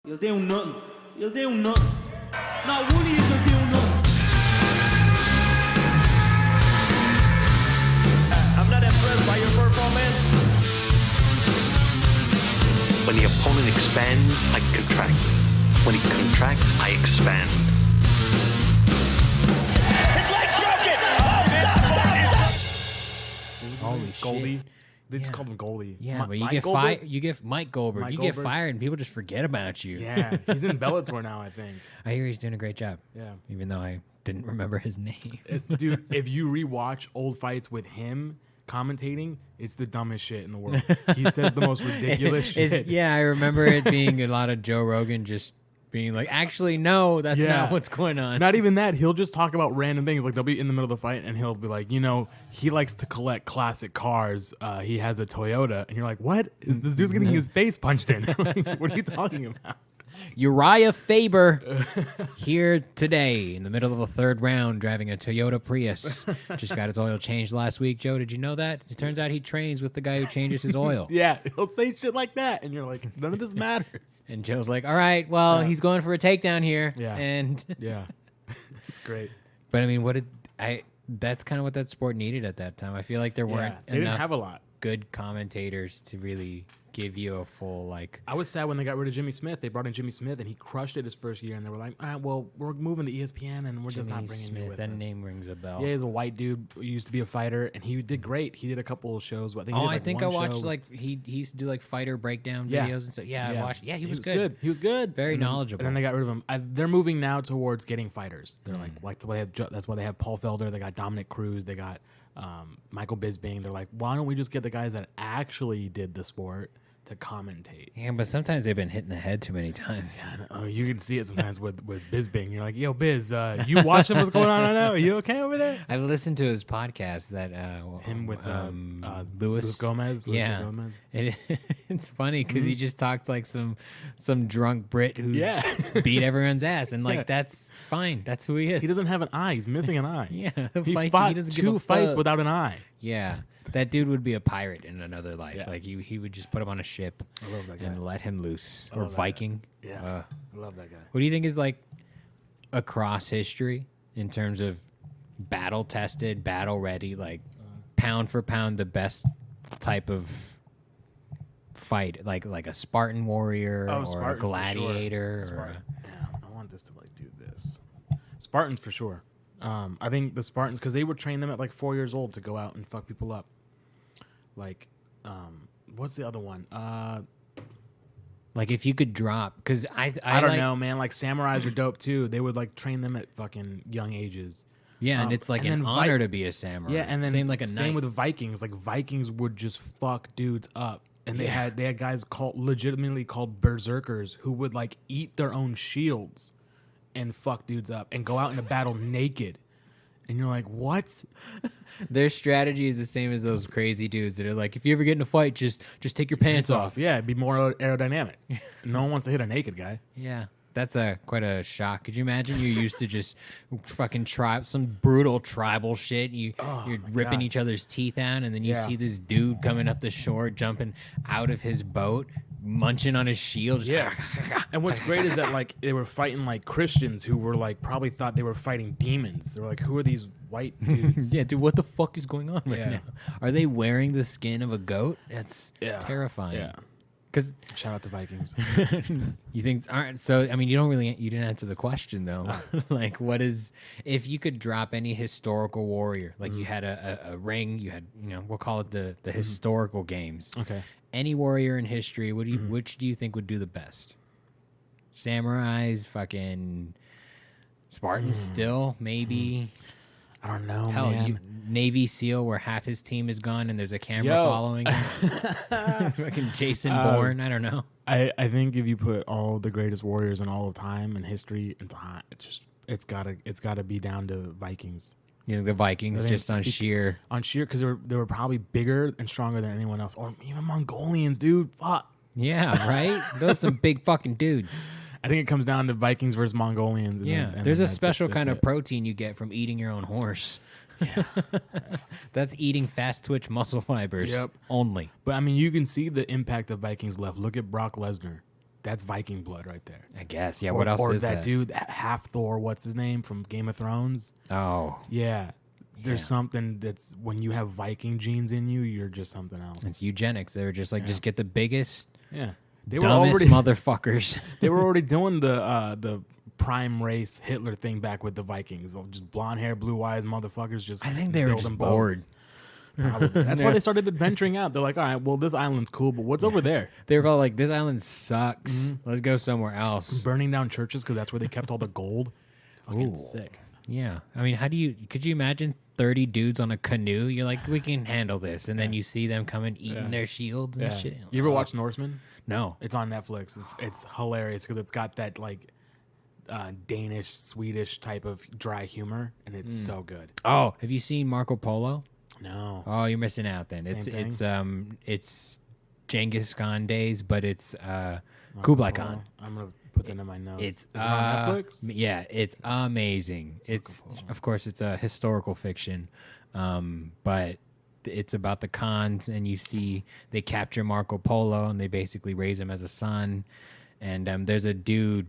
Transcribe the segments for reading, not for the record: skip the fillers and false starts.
Eles têm nothing. Eles têm nothing. Not one of you can do nothing. I'm not impressed by your performance. When the opponent expands, I contract. When he contracts, I expand. His leg's broken! Oh, Holy Goldie. shit. They just call him Goldie. Yeah, but you Mike get Goldberg? fired. You get Mike Goldberg. Mike You get Goldberg? fired, and people just forget about you. Yeah, he's in Bellator now, I think. I hear he's doing a great job. Yeah. Even though I didn't remember his name. Dude, if you rewatch old fights with him commentating, it's the dumbest shit in the world. He says the most ridiculous shit. Yeah, I remember it being a lot of Joe Rogan just being like, actually, no, that's not what's going on. Not even that. He'll just talk about random things. Like, they'll be in the middle of the fight, and he'll be like, he likes to collect classic cars. He has a Toyota. And you're like, what? This dude's getting his face punched in. Like, what are you talking about? Uriah Faber here today in the middle of the third round driving a Toyota Prius. Just got his oil changed last week. Joe, did you know that? It turns out he trains with the guy who changes his oil. Yeah, he'll say shit like that. And you're like, none of this matters. And Joe's like, all right, well, he's going for a takedown here. Yeah. And Yeah. It's great. But I mean, that's kind of what that sport needed at that time. I feel like there weren't They didn't enough have a lot. good commentators to really give you a full, like... I was sad when they got rid of Jimmy Smith. They brought in Jimmy Smith, and he crushed it his first year. And they were like, all right, well, we're moving to ESPN, and we're just not bringing you with that us. name rings a bell. Yeah, he's a white dude who used to be a fighter, and he did great. He did a couple of shows. But I think I watched, like, he used to do, like, fighter breakdown videos and stuff. Yeah, I watched. Yeah, he was good. He was good. Very knowledgeable. And then they got rid of him. They're moving now towards getting fighters. They're like that's why they have Paul Felder. They got Dominic Cruz. They got Michael Bisping. They're like, why don't we just get the guys that actually did the sport to commentate? Yeah, but sometimes they've been hit in the head too many times. You can see it sometimes with Bisping. You're like, yo, Biz, you watching what's going on right now? Are you okay over there? I've listened to his podcast that Him with Luis Gomez. Yeah, Gomez. It's funny because he just talks like some drunk Brit who's beat everyone's ass, and like that's fine. That's who he is. He doesn't have an eye. He's missing an eye. Yeah, he like, fought doesn't give two a fights fuck. without an eye. Yeah, that dude would be a pirate in another life. Yeah. Like he would just put him on a ship I love that guy. and let him loose. I Or love that Viking. guy. Yeah, I love that guy. What do you think is like across history in terms of battle tested, battle ready, like pound for pound the best type of fight, like a Spartan warrior or Spartan a for sure. gladiator or Spartan. Yeah, I want this to like do this. Spartans for sure. I think the Spartans, because they would train them at like 4 years old to go out and fuck people up. Like, what's the other one? like if you could drop, because I don't like, know, man. Like samurais are dope too. They would like train them at fucking young ages. Yeah, and it's like and an then honor to be a samurai. Yeah, and then same like a same knight. with Vikings. Like Vikings would just fuck dudes up, and they had guys legitimately called berserkers who would like eat their own shields and fuck dudes up and go out into battle naked. And you're like, what? Their strategy is the same as those crazy dudes that are like, if you ever get in a fight, just take your pants off. Yeah, it'd be more aerodynamic. No one wants to hit a naked guy. Yeah, that's quite a shock. Could you imagine you're used to just fucking some brutal tribal shit. You're ripping God. each other's teeth out, and then you Yeah. see this dude coming up the shore, jumping out of his boat, munching on his shield. Yeah. And what's great is that like they were fighting like Christians who were like probably thought they were fighting demons. They were like, who are these white dudes? Yeah, dude, what the fuck is going on right Yeah. now? Are they wearing the skin of a goat? That's Yeah. terrifying. Yeah. Because Shout out to Vikings. you think, all right, so, I mean, you didn't answer the question, though. Like, if you could drop any historical warrior, like you had a ring, you had, we'll call it the historical games. Okay. Any warrior in history, which do you think would do the best? Samurais, fucking Spartans still, maybe. I don't know, Hell, man. Navy SEAL where half his team is gone and there's a camera following him. Fucking Jason Bourne, I don't know. I think if you put all the greatest warriors in all of time and history into it's gotta be down to Vikings. The Vikings just on sheer Because they were probably bigger and stronger than anyone else, or even Mongolians, dude. Fuck. Yeah, right? Those are some big fucking dudes. I think it comes down to Vikings versus Mongolians. And there's then a special kind of it. protein you get from eating your own horse. Yeah. That's eating fast twitch muscle fibers only. But I mean, you can see the impact that Vikings left. Look at Brock Lesnar. That's Viking blood right there. I guess. Yeah. What else or is that that? dude, half Thor? What's his name from Game of Thrones? Oh, Yeah. There's Yeah. something that's when you have Viking genes in you, you're just something else. it's eugenics. They were just like, just get the biggest, Yeah, they were dumbest already motherfuckers. they were already doing the prime race Hitler thing back with the Vikings. Just blonde hair, blue eyes motherfuckers. Just I think they were building just boats. bored. Probably. That's why they started adventuring out. They're like, all right, well, this island's cool, but what's over there? They were all like, this island sucks. Let's go somewhere else. Burning down churches because that's where they kept all the gold. Fucking Ooh. sick. Yeah. I mean, could you imagine 30 dudes on a canoe? You're like, we can handle this. And then you see them coming eating their shields and shit. You ever watch Norseman? No. It's on Netflix. It's hilarious because it's got that like Danish, Swedish type of dry humor, and it's so good. Oh, have you seen Marco Polo? No. Oh, you're missing out then. Same It's Genghis Khan days, but it's Kublai Khan. I'm gonna put that in my notes. It's Is it on Netflix? Yeah, it's amazing. It's of course it's a historical fiction, but it's about the Khans, and you see they capture Marco Polo and they basically raise him as a son. And there's a dude,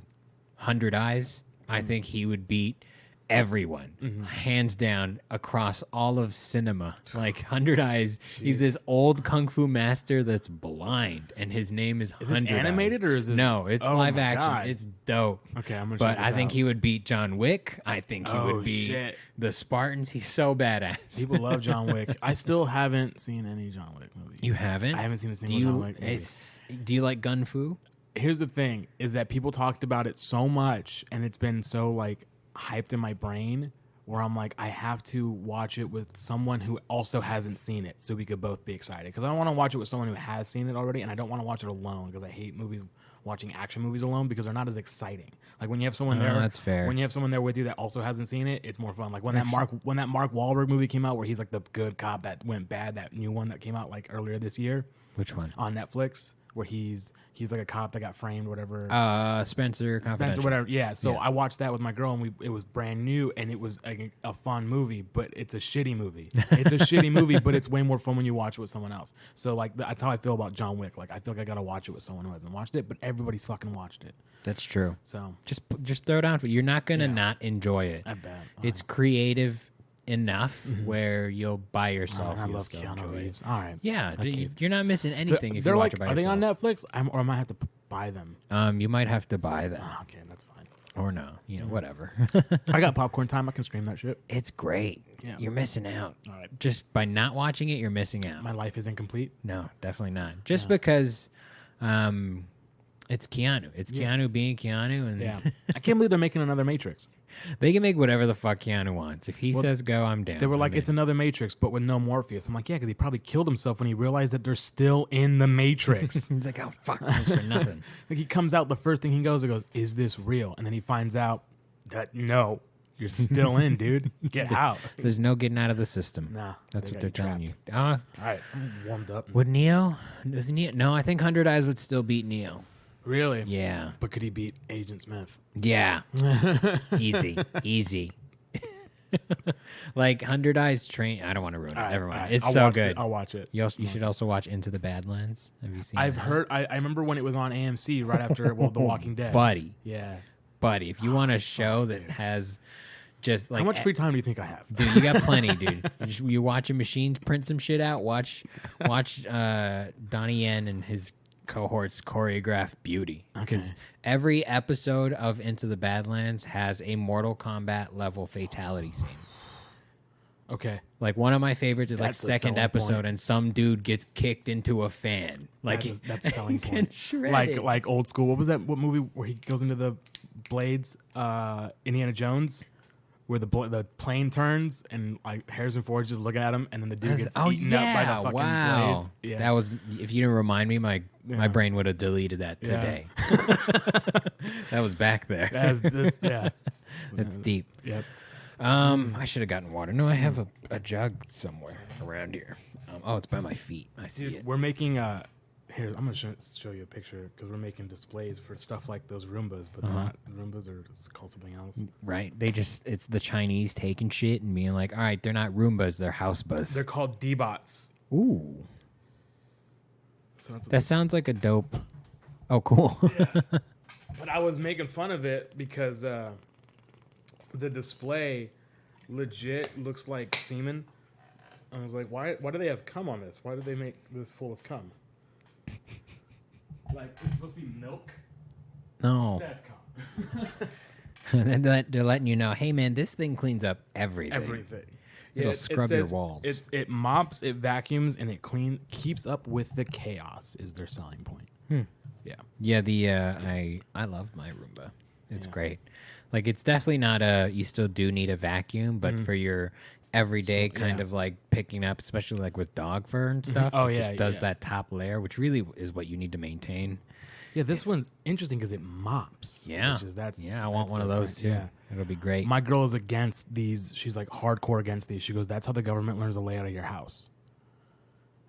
100 Eyes. I think he would beat everyone, hands down, across all of cinema. Like 100 Eyes, he's this old kung fu master that's blind, and his name is 100 this animated Eyes. or is it? No, it's Oh live my action. God. It's dope. Okay, I'm gonna. But check this I think out. he would beat John Wick. I think he Oh, would beat shit. the Spartans. He's so badass. People love John Wick. I still haven't seen any John Wick movie. You haven't? I haven't seen a Do single you? John Wick movie. Do you like gun fu? Here's the thing: is that people talked about it so much, and it's been so like hyped in my brain, where I'm like, I have to watch it with someone who also hasn't seen it, so we could both be excited. Because I don't want to watch it with someone who has seen it already, and I don't want to watch it alone because I hate watching action movies alone because they're not as exciting. Like when you have someone there, that's fair. When you have someone there with you that also hasn't seen it, it's more fun. Like when that Mark Wahlberg movie came out, where he's like the good cop that went bad, that new one that came out like earlier this year Which one? on Netflix, where he's like a cop that got framed, whatever. Spencer Confidential. Spencer, whatever. Yeah. So Yeah. I watched that with my girl, and it was brand new, and it was a fun movie, but it's a shitty movie. It's a shitty movie, but it's way more fun when you watch it with someone else. So like that's how I feel about John Wick. Like I feel like I gotta watch it with someone who hasn't watched it, but everybody's fucking watched it. That's true. So Just throw it on for you. You're not gonna not enjoy it. I bet. It's creative enough where you'll buy yourself. I you'll love still Keanu enjoy it. Reeves. All right. Yeah, Okay. you're not missing anything if They're you watch like, it by are they yourself. on Netflix? Or I might have to buy them. You might have to buy them Oh, okay, that's fine. or no. You know, whatever. I got popcorn time. I can stream that shit. It's great. Yeah. You're missing out. All right. Just by not watching it, you're missing out. My life is incomplete. No, definitely not. Just because it's Keanu. It's Keanu being Keanu, and Yeah. I can't believe they're making another Matrix. they can make whatever the fuck Keanu wants. If he says go, I'm down. They were like, I'm it's in. another Matrix, but with no Morpheus. I'm like, yeah, because he probably killed himself when he realized that they're still in the Matrix. He's like, oh fuck, this for nothing. Like he comes out, the first thing he goes, is this real? And then he finds out that no, you're still in, dude. Get out. There's no getting out of the system. Nah, That's they what got they're you telling you. All right, I'm warmed up. Would Neo? Does Neo? No, I think 100 Eyes would still beat Neo. Really? Yeah. But could he beat Agent Smith? Yeah. Easy. Like 100 Eyes train. I don't want to ruin it. All right, Never mind. all right. It's I'll so watch good. it. I'll watch it. You should also watch Into the Badlands. Have you seen? I've that? heard. I remember when it was on AMC right after The Walking Dead. Buddy. Yeah. If you want a show that has just like How much free time do you think I have? dude, you got plenty, dude. You watching machines print some shit out. Watch Donnie Yen and his cohorts choreograph beauty. Because every episode of Into the Badlands has a Mortal Kombat level fatality scene. Okay. Like one of my favorites is That's like a second selling episode, point. and some dude gets kicked into a fan. Like That's a selling get point. shredded. Like old school. What was that? What movie where he goes into the blades? Indiana Jones, where the plane turns and like Harrison Ford's just looking at him, and then the dude gets eaten up by the fucking blades. Yeah. That was, if you didn't remind me, my brain would have deleted that Yeah. today. That was back there. That's yeah. That's deep. Yep. I should have gotten water. No, I have a jug somewhere around here. Oh, it's by my feet. I see Dude, it. we're making here. I'm gonna show you a picture because we're making displays for stuff like those Roombas, but they're not Roombas, or it's called something else. Right? It's the Chinese taking shit and being like, all right, they're not Roombas, they're house buzz. They're called D-bots. Ooh. So that's That sounds like a dope Oh, cool. But I was making fun of it because the display legit looks like semen. I was like, why do they have cum on this? Why did they make this full of cum? Like, it's supposed to be milk? No. That's cum. They're letting you know, hey, man, this thing cleans up everything. Everything. It'll it scrub your says walls. It mops, it vacuums, and it keeps up with the chaos is their selling point. Yeah. Yeah, I love my Roomba. It's great. Like, it's definitely not you still do need a vacuum, but for your everyday kind of like picking up, especially like with dog fur and stuff, Oh, it yeah, just does yeah. that top layer, which really is what you need to maintain. Yeah, this one's interesting because it mops. Yeah. I want one of those too. Yeah. It'll be great. My girl is against these. She's like hardcore against these. She goes, "That's how the government learns the layout of your house."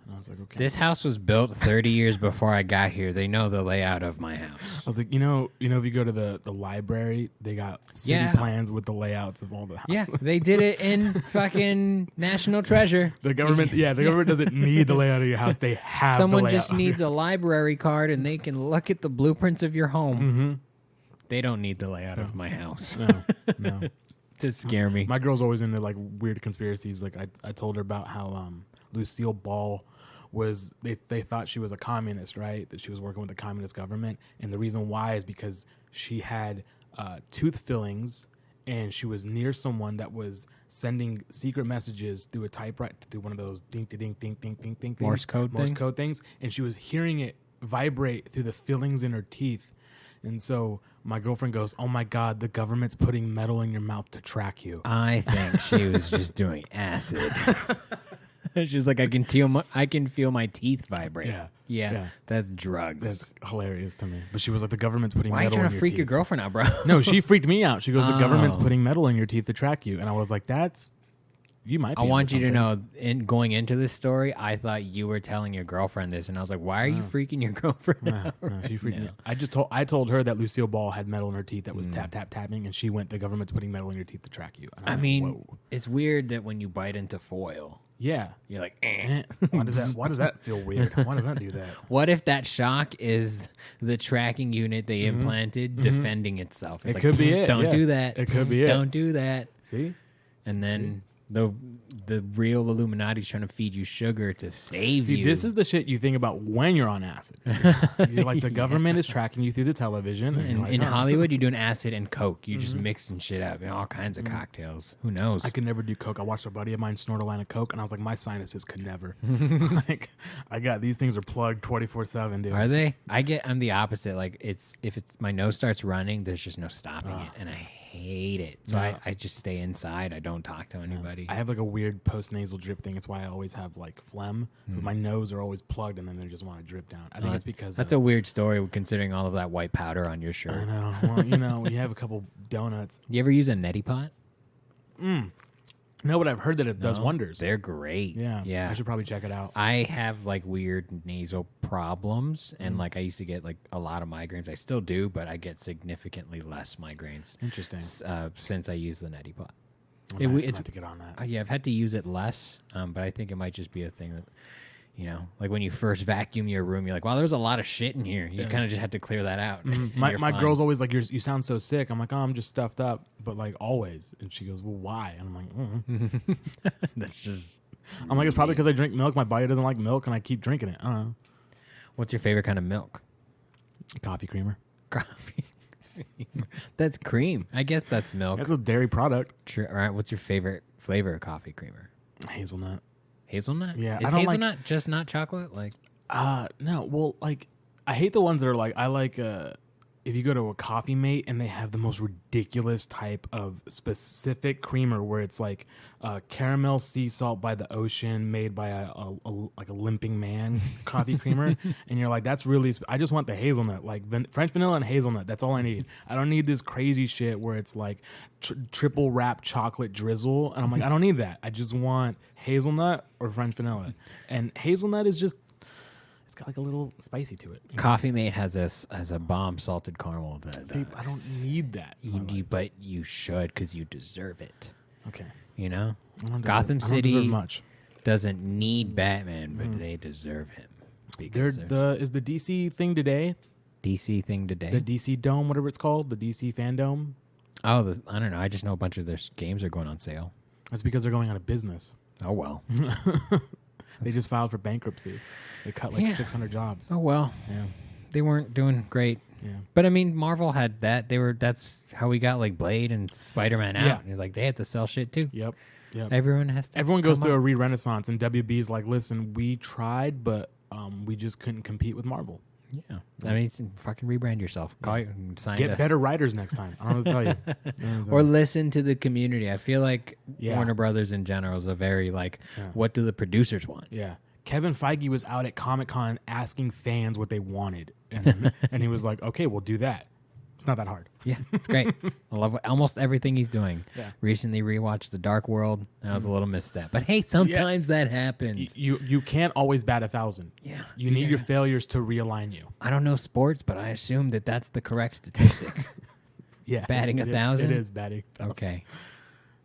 And I was like, "Okay." This house was built 30 years before I got here. They know the layout of my house. I was like, you know, if you go to the library, they got city plans with the layouts of all the houses. Yeah, they did it in fucking National Treasure. The government, the government doesn't need the layout of your house. They have Someone the layout. just needs a library card and they can look at the blueprints of your home. They don't need the layout of my house. No. To scare me. My girl's always into like weird conspiracies. Like I told her about how Lucille Ball was they thought she was a communist, right? That she was working with the communist government, and the reason why is because she had tooth fillings, and she was near someone that was sending secret messages through a typewriter, through one of those ding ding ding ding ding ding Morse code things, and she was hearing it vibrate through the fillings in her teeth. And so my girlfriend goes, "Oh my God, the government's putting metal in your mouth to track you." I think she was just doing acid. She was like, I can feel my teeth vibrate. Yeah. That's drugs. That's hilarious to me. But she was like, the government's putting Why are you metal in trying to your freak teeth. your girlfriend out, bro? No, she freaked me out. She goes, the government's Oh. putting metal in your teeth to track you. And I was like, you might be I want onto you to something. know, going into this story, I thought you were telling your girlfriend this, and I was like, why are you freaking your girlfriend out? No, she freaked me out. I told her that Lucille Ball had metal in her teeth that was tapping, and she went, the government's putting metal in your teeth to track you. And I I'm like, mean, whoa. it's weird that when you bite into foil, Yeah. you're like, eh. Why does that feel weird? Why does that do that? What if that shock is the tracking unit they implanted defending itself? It's It like, could be it. Don't yeah. do that. It could be it. Don't do that. See? And then the real Illuminati's trying to feed you sugar to save you. This is the shit you think about when you're on acid. You're like, the government is tracking you through the television. And you're like, in oh. Hollywood, you're doing acid and coke. You're just mixing shit up and all kinds of cocktails. Who knows? I could never do coke. I watched a buddy of mine snort a line of coke, and I was like, my sinuses could never. Like, these things are plugged 24/7, dude. Are they? I'm the opposite. Like, if my nose starts running, there's just no stopping it, and I hate it. So No. I just stay inside. I don't talk to anybody. I have like a weird post nasal drip thing. It's why I always have like phlegm. 'Cause my nose are always plugged, and then they just want to drip down. I think it's because that's a weird story considering all of that white powder on your I shirt. know. Well, when you have a couple donuts. You ever use a neti pot? No, but I've heard that it does No? wonders. They're great. I should probably check it out. I have like weird nasal problems, and like I used to get like a lot of migraines. I still do, but I get significantly less migraines. Interesting. Since I use the neti pot. I might have to get on that. Yeah, I've had to use it less, but I think it might just be a thing that, like when you first vacuum your room, you're like, wow, there's a lot of shit in here. You kind of just had to clear that out. and My you're fine. girl's always like, you sound so sick. I'm like, oh, I'm just stuffed up, but like always. And she goes, well, why? And I'm like, That's just. I'm like, it's probably because I drink milk. My body doesn't like milk, and I keep drinking it. I don't know. What's your favorite kind of milk? Coffee creamer. Coffee. That's cream. I guess that's milk. That's a dairy product. True. All right. What's your favorite flavor of coffee creamer? Hazelnut. Hazelnut? Yeah, Is I don't like- hazelnut just not chocolate? Like, No. Well, like, I hate the ones that are like, I like, if you go to a Coffee Mate and they have the most ridiculous type of specific creamer where it's like caramel sea salt by the ocean made by a limping man coffee creamer, and you're like, that's really I just want the hazelnut, like French vanilla and hazelnut. That's all I need. I don't need this crazy shit where it's like triple wrap chocolate drizzle, and I'm like, I don't need that. I just want hazelnut or French vanilla, and hazelnut is just. It's got like a little spicy to it. Coffee Mate has a bomb salted caramel. See, I don't need that. But you should because you deserve it. Okay. You know, I don't Gotham deserve- I don't deserve City much. doesn't need Batman, but they deserve him. Is the DC thing today? DC thing today. The DC Dome, whatever it's called, the DC Fandom. Oh, I don't know. I just know a bunch of their games are going on sale. That's because they're going out of business. Oh well. They just filed for bankruptcy. They cut like 600 jobs. Oh well. Yeah. They weren't doing great. Yeah. But I mean, Marvel had that. That's how we got like Blade and Spider-Man out. Yeah. Like they had to sell shit too. Yep. Everyone has to. Everyone goes come through a up. re-renaissance, and WB's like, listen, we tried, but we just couldn't compete with Marvel. Yeah. I mean, fucking rebrand yourself. Call you, sign Get better writers next time. I don't know what to tell you. or listen to the community. I feel like Yeah. Warner Brothers in general is a very like, what do the producers want? Yeah. Kevin Feige was out at Comic-Con asking fans what they wanted. And, and he was like, okay, we'll do that. It's not that hard. Yeah, it's great. I love almost everything he's doing. Yeah. Recently rewatched The Dark World. That was a little misstep. But hey, sometimes that happens. You can't always bat 1,000. Yeah. You need your failures to realign you. I don't know sports, but I assume that that's the correct statistic. Yeah. Batting 1,000? It is batting 1,000. Okay.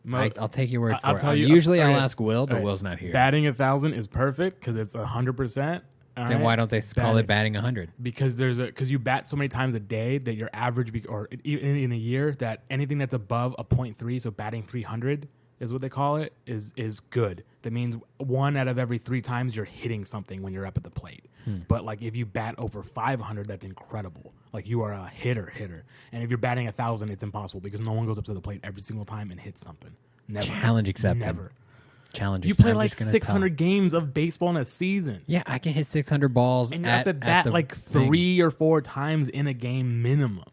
Mo- I'll take your word for I'll it. tell you. Usually I'll okay, ask Will, but all right. Will's not here. Batting 1,000 is perfect because it's 100%. Then why don't they call it batting 100? Because because you bat so many times a day that your average or in a year that anything that's above a 0.3, so batting 300 is what they call it, is good. That means 1 out of every 3 times you're hitting something when you're up at the plate. But like if you bat over 500, that's incredible. Like you are a hitter. And if you're batting 1,000, it's impossible because no one goes up to the plate every single time and hits something. Never. Challenge accepted. Never. Challenge You accepted. play I'm like just gonna 600 games of baseball in a season. Yeah, I can hit 600 balls. And you have to bat the like thing. 3 or 4 times in a game minimum.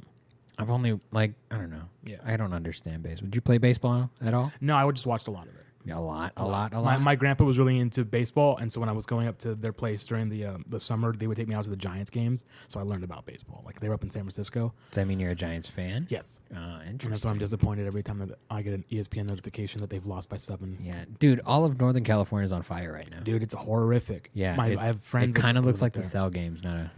I've only I don't know. Yeah. I don't understand baseball. Did you play baseball at all? No, I would just watched a lot of it. Yeah, a lot. My grandpa was really into baseball, and so when I was going up to their place during the summer, they would take me out to the Giants games. So I learned about baseball. Like they were up in San Francisco. Does that mean you're a Giants fan? Yes, Interesting. and that's why I'm disappointed every time that I get an ESPN notification that they've lost by 7. Yeah, dude, all of Northern California is on fire right now. Dude, it's horrific. Yeah, I have friends. It kind of that looks live like the there. Cell games, not a.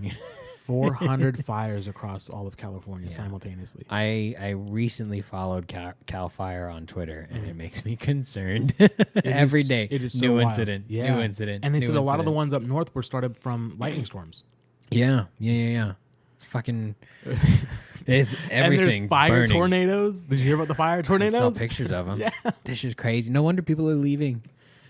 400 fires across all of California simultaneously. I recently followed Cal Fire on Twitter, and it makes me concerned. It Every is- day, it is so new wild. incident, Yeah. new incident. And they new said a lot of the incident. ones up north were started from lightning storms. Yeah. It's fucking. It's everything. And there's fire burning. tornadoes. Did you hear about the fire I tornadoes? saw pictures of them. Yeah. This is crazy. No wonder people are leaving.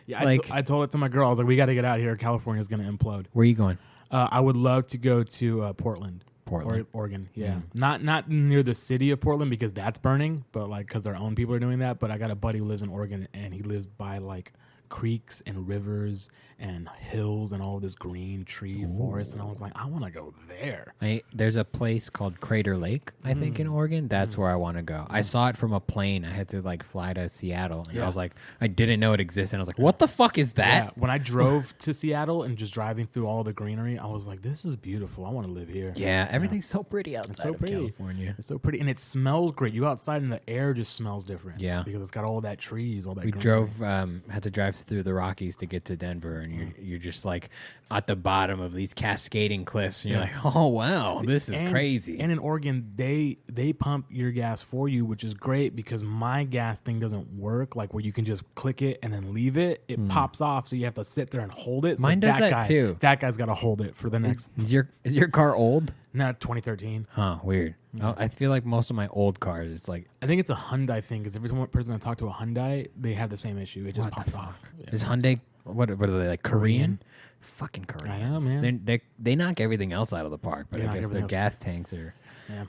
Yeah, Like- I told it to my girl. I was like, we got to get out of here. California's going to implode. Where are you going? I would love to go to Portland. Portland. Oregon. Yeah. Not near the city of Portland because that's burning, but like because their own people are doing that. But I got a buddy who lives in Oregon and he lives by like creeks and rivers and hills and all this green tree forest. And I was like, I want to go there. There's a place called Crater Lake, I think, in Oregon. That's where I want to go. I saw it from a plane. I had to like fly to Seattle, and I was like, I didn't know it existed. I was like, what the fuck is that? Yeah, when I drove to Seattle and just driving through all the greenery, I was like, this is beautiful. I want to live here. Yeah, everything's so pretty outside It's so of pretty. California. It's so pretty. And it smells great. You go outside and the air just smells different. Yeah. Because it's got all that trees, all that We greenery. had to drive through the Rockies to get to Denver, and you're just like at the bottom of these cascading cliffs, and you're like, oh wow, this is crazy. And in Oregon, they pump your gas for you, which is great because my gas thing doesn't work. Like where you can just click it and then leave it, it pops off, so you have to sit there and hold it. So Mine does that guy, too. That guy's got to hold it for the next. Is your car old? Not 2013. Huh, weird. I feel like most of my old cars, it's like, I think it's a Hyundai thing because every time person I talk to a Hyundai, they have the same issue. It just what the pops fuck? off. Yeah. Is Hyundai, what are they, like Korean? Fucking Koreans. I know, man. They knock everything else out of the park, but They I knock guess their everything else gas tanks are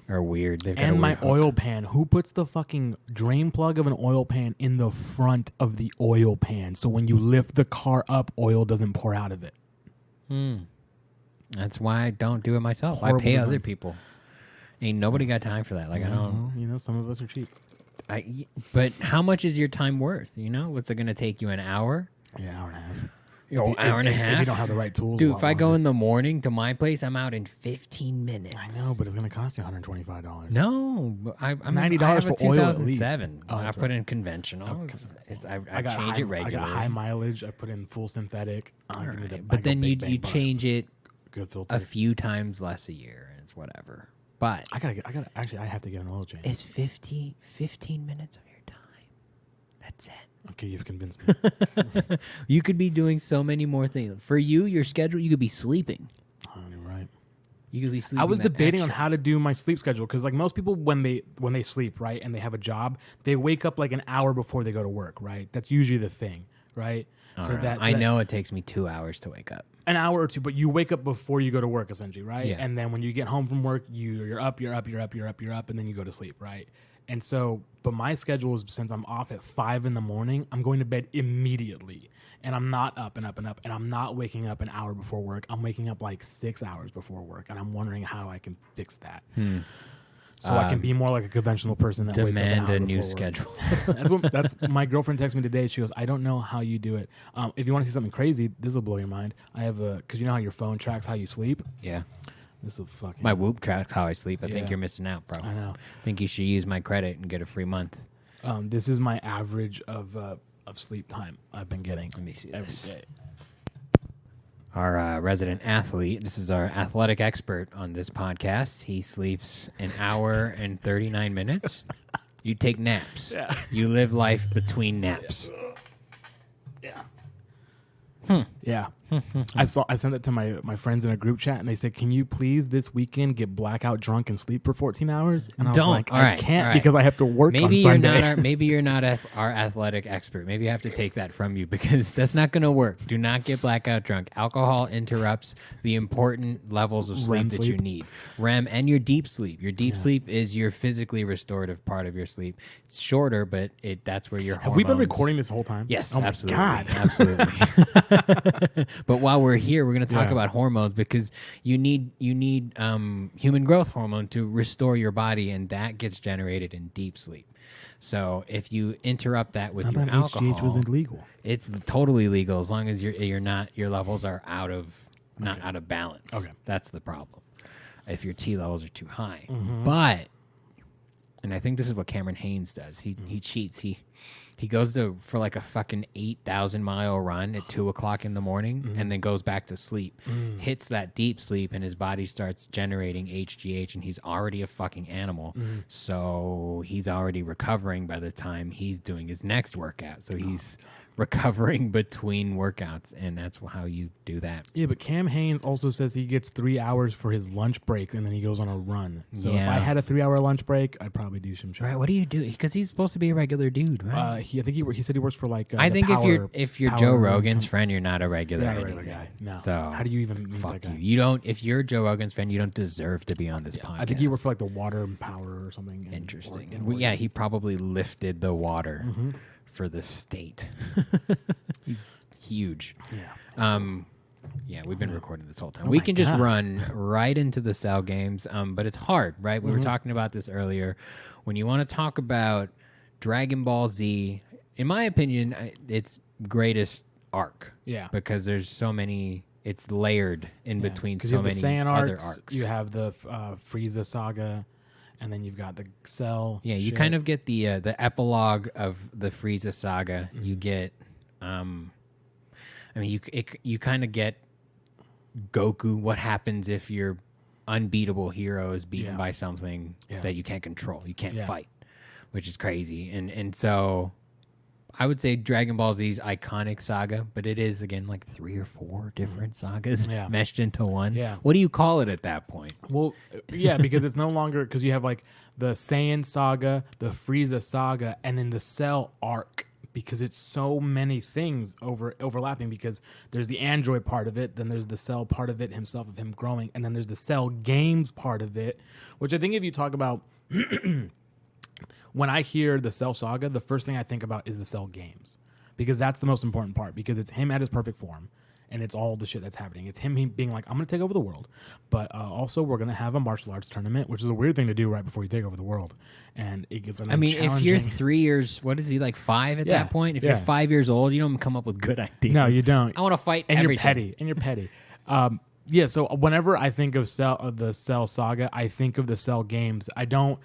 Yeah. weird. They've got a And my weird hook. oil pan. Who puts the fucking drain plug of an oil pan in the front of the oil pan so when you lift the car up, oil doesn't pour out of it? That's why I don't do it myself. Horrible I pay design. other people. Ain't nobody got time for that. Like I don't. Well, you know, some of us are cheap. But how much is your time worth? You know, what's it going to take you, an hour? Yeah, hour and a half. Hour and a half? If you don't have the right tools. Dude, if I go in the morning to my place, I'm out in 15 minutes. I know, but it's going to cost you $125. No, I'm $90 I have a for oil at least. 2007. Oh, I that's put in conventional. I got change high, it regularly. I got high mileage. I put in full synthetic. Give me the- I But go then big you bang bucks. change it Good filter. a few times less a year, and it's whatever. But I have to get an oil change. it's 15 minutes of your time. That's it. Okay, you've convinced me. You could be doing so many more things. For you, your schedule, you could be sleeping. Oh, you're right. You sleep I was even debating on extra. how to do my sleep schedule because like most people when they sleep, right, and they have a job, they wake up like an hour before they go to work, right? That's usually the thing, right? I know it takes me 2 hours to wake up. An hour or two, but you wake up before you go to work essentially, right? Yeah. And then when you get home from work, you're up, and then you go to sleep, right? And so, but my schedule is since I'm off at 5 in the morning, I'm going to bed immediately. And I'm not up and up and up. And I'm not waking up an hour before work. I'm waking up like 6 hours before work. And I'm wondering how I can fix that. So I can be more like a conventional person that wakes up an Demand hour a new before work. schedule. That's my girlfriend texted me today. She goes, I don't know how you do it. If you want to see something crazy, this will blow your mind. I have because you know how your phone tracks how you sleep? Yeah. This will fucking... My Whoop tracks how I sleep. I think Yeah. you're missing out, bro. I know. I think you should use my credit and get a free month. This is my average of sleep time I've been getting. Let me see every this. day. Our resident athlete, this is our athletic expert on this podcast. He sleeps an hour and 39 minutes. You take naps. Yeah. You live life between naps. Yeah. I sent it to my friends in a group chat and they said, can you please this weekend get blackout drunk and sleep for 14 hours? And I was Don't. like, All I right, can't all right. because I have to work Maybe on you're Sunday. not our athletic expert. Maybe I have to take that from you because that's not going to work. Do not get blackout drunk. Alcohol interrupts the important levels of sleep REM that you sleep. need. REM and your deep sleep. Your deep sleep is your physically restorative part of your sleep. It's shorter, but that's where your Have we been hormones- recording this whole time? Yes, Oh my absolutely. God. Absolutely. But while we're here, we're going to talk Yeah. about hormones because you need human growth hormone to restore your body, and that gets generated in deep sleep. So if you interrupt that with I your thought alcohol, HGH was illegal. it's totally legal as long as your levels are out of balance. Okay. That's the problem. If your T levels are too high, Mm-hmm. but. And I think this is what Cameron Haynes does. He cheats. He goes for like a fucking 8,000-mile run at 2:00 in the morning, and then goes back to sleep. Hits that deep sleep, and his body starts generating HGH, and he's already a fucking animal. So he's already recovering by the time he's doing his next workout. So he's recovering between workouts, and that's how you do that. Yeah, but Cam Haynes also says he gets 3 hours for his lunch break, and then he goes on a run. So if Yeah. I had a 3-hour lunch break, I'd probably do some shit. Right? What do you do? Because he's supposed to be a regular dude, right? I think he said he works for like. I the think power, if you're power Joe room Rogan's com- friend, you're not a regular. You're not a regular anything. guy. No. So How do you even meet fuck that guy? you? You don't. If you're Joe Rogan's friend, you don't deserve to be on this podcast. I think he worked for like the water and power or something. Interesting. in Well, yeah, Oregon. he probably lifted the water for the state. He's huge. Yeah. Yeah, we've been recording this whole time. Oh We my can just God. run right into the cell games, but it's hard, right? We were talking about this earlier. When you want to talk about Dragon Ball Z, in my opinion, it's greatest arc. Yeah. Because there's so many. It's layered in between Because so you have many the Saiyan other arcs, arcs. you have the Frieza saga, and then you've got the Cell. Yeah, you shit. kind of get the epilogue of the Frieza saga. You get, I mean, you kind of get Goku. What happens if your unbeatable hero is beaten Yeah. by something Yeah. that you can't control? You can't Yeah. fight, which is crazy. And so, I would say Dragon Ball Z's iconic saga, but it is again like 3 or 4 different sagas Yeah. meshed into one. Yeah. What do you call it at that point? Well, yeah, because it's no longer because you have like the Saiyan saga, the Frieza saga, and then the Cell arc. Because it's so many things overlapping. Because there's the android part of it, then there's the Cell part of it himself of him growing, and then there's the Cell games part of it. Which I think if you talk about, when I hear the Cell saga, the first thing I think about is the Cell games, because that's the most important part. Because it's him at his perfect form. And it's all the shit that's happening. It's him being like, I'm going to take over the world. But also, we're going to have a martial arts tournament, which is a weird thing to do right before you take over the world. And it gets I mean, if you're 3 years, what is he, like 5 at Yeah, that point? If yeah. you're 5 years old, you don't come up with good ideas. No, you don't. I want to fight And everything. you're petty. Yeah, so whenever I think of the Cell saga, I think of the Cell games. I don't...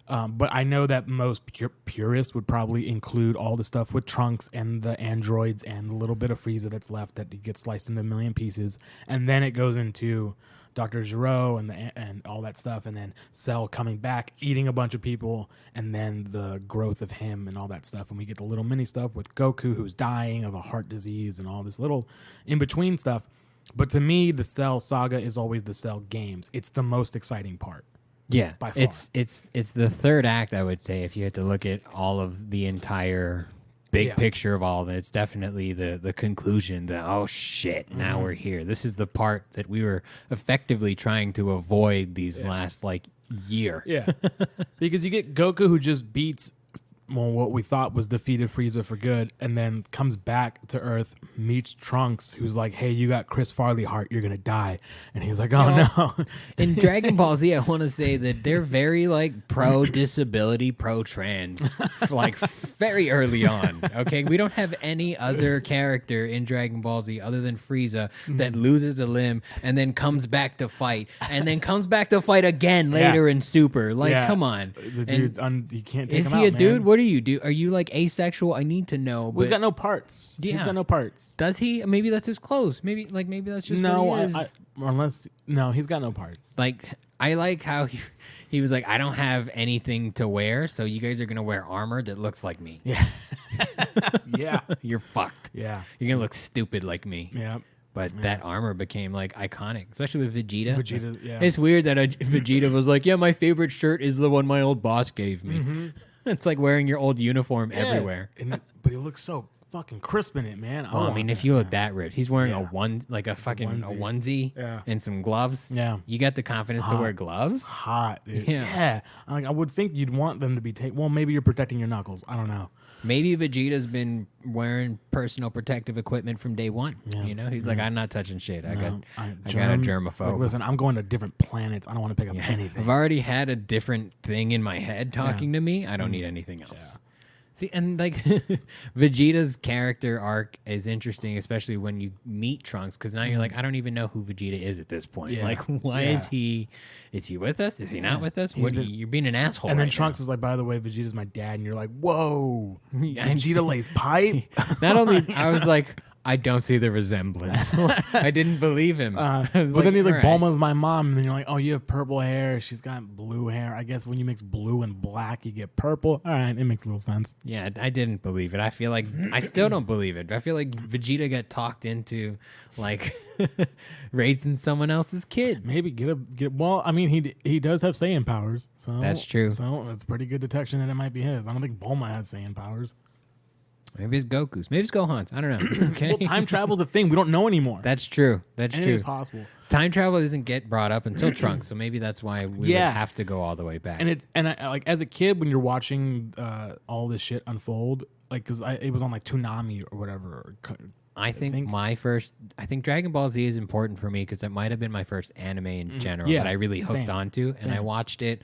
but I know that most purists would probably include all the stuff with Trunks and the androids and the little bit of Frieza that's left that gets sliced into a million pieces. And then it goes into Dr. Gero and all that stuff. And then Cell coming back, eating a bunch of people. And then the growth of him and all that stuff. And we get the little mini stuff with Goku, who's dying of a heart disease and all this little in-between stuff. But to me, the Cell saga is always the Cell games. It's the most exciting part. Yeah, by far. It's the third act, I would say, if you had to look at all of the entire big picture of all of it. It's definitely the conclusion that, oh shit, now we're here. This is the part that we were effectively trying to avoid these last like year. Yeah, because you get Goku who just beats what we thought was defeated Frieza for good, and then comes back to Earth, meets Trunks, who's like, hey, you got Chris Farley heart, you're gonna die. And he's like, oh no. In Dragon Ball Z, I want to say that they're very like pro-disability, pro-trans, like very early on. Okay, we don't have any other character in Dragon Ball Z other than Frieza that loses a limb and then comes back to fight, and then comes back to fight again later in Super. Like, come on. The dude's you can't take is him he out, a dude? man. What do you do? Are you like asexual? I need to know. Well, he's got no parts. Yeah. He's got no parts. Does he? Maybe that's his clothes. Maybe that's just No, what he is. he's got no parts. Like, I like how he was like, I don't have anything to wear, so you guys are gonna wear armor that looks like me. Yeah. Yeah. You're fucked. Yeah. You're gonna look stupid like me. Yeah. But that armor became like iconic, especially with Vegeta. Vegeta, yeah. It's weird that Vegeta was like, yeah, my favorite shirt is the one my old boss gave me. It's like wearing your old uniform everywhere. But he looks so fucking crisp in it, man. Well, I mean, if you look that rich, he's wearing a onesie and some gloves. Yeah. You got the confidence to wear gloves? Hot, dude. Yeah. Like, I would think you'd want them to be well, maybe you're protecting your knuckles. I don't know. Maybe Vegeta's been wearing personal protective equipment from day one. Yeah. You know, he's like, I'm not touching shit. I got a Germs, germaphobe. like, listen, I'm going to different planets. I don't want to pick up anything. I've already had a different thing in my head talking to me. I don't need anything else. See, and like Vegeta's character arc is interesting, especially when you meet Trunks, because now you're like, I don't even know who Vegeta is at this point. Yeah. Like, why is he? Is he with us? Is he not with us? You're being an asshole. And then right Trunks is like, by the way, Vegeta's my dad, and you're like, whoa, Vegeta lays pipe. Not only I was like, I don't see the resemblance. I didn't believe him. But then he's like, all right. Bulma's my mom. And then you're like, oh, you have purple hair. She's got blue hair. I guess when you mix blue and black, you get purple. All right, it makes a little sense. Yeah, I didn't believe it. I feel like I still don't believe it. I feel like Vegeta got talked into like raising someone else's kid. Maybe get. Well, I mean, he does have Saiyan powers. So That's true. So it's pretty good detection that it might be his. I don't think Bulma has Saiyan powers. Maybe it's Goku's. Maybe it's Gohan's. I don't know. Okay. Well, time travel's the thing. We don't know anymore. That's true. That's Anything's true. possible. Time travel doesn't get brought up until Trunks, so maybe that's why we would have to go all the way back. And I, like as a kid when you're watching all this shit unfold, like because it was on like Toonami or whatever. I think Dragon Ball Z is important for me because it might have been my first anime in general Yeah, that I really hooked same. onto, and I Same. watched it.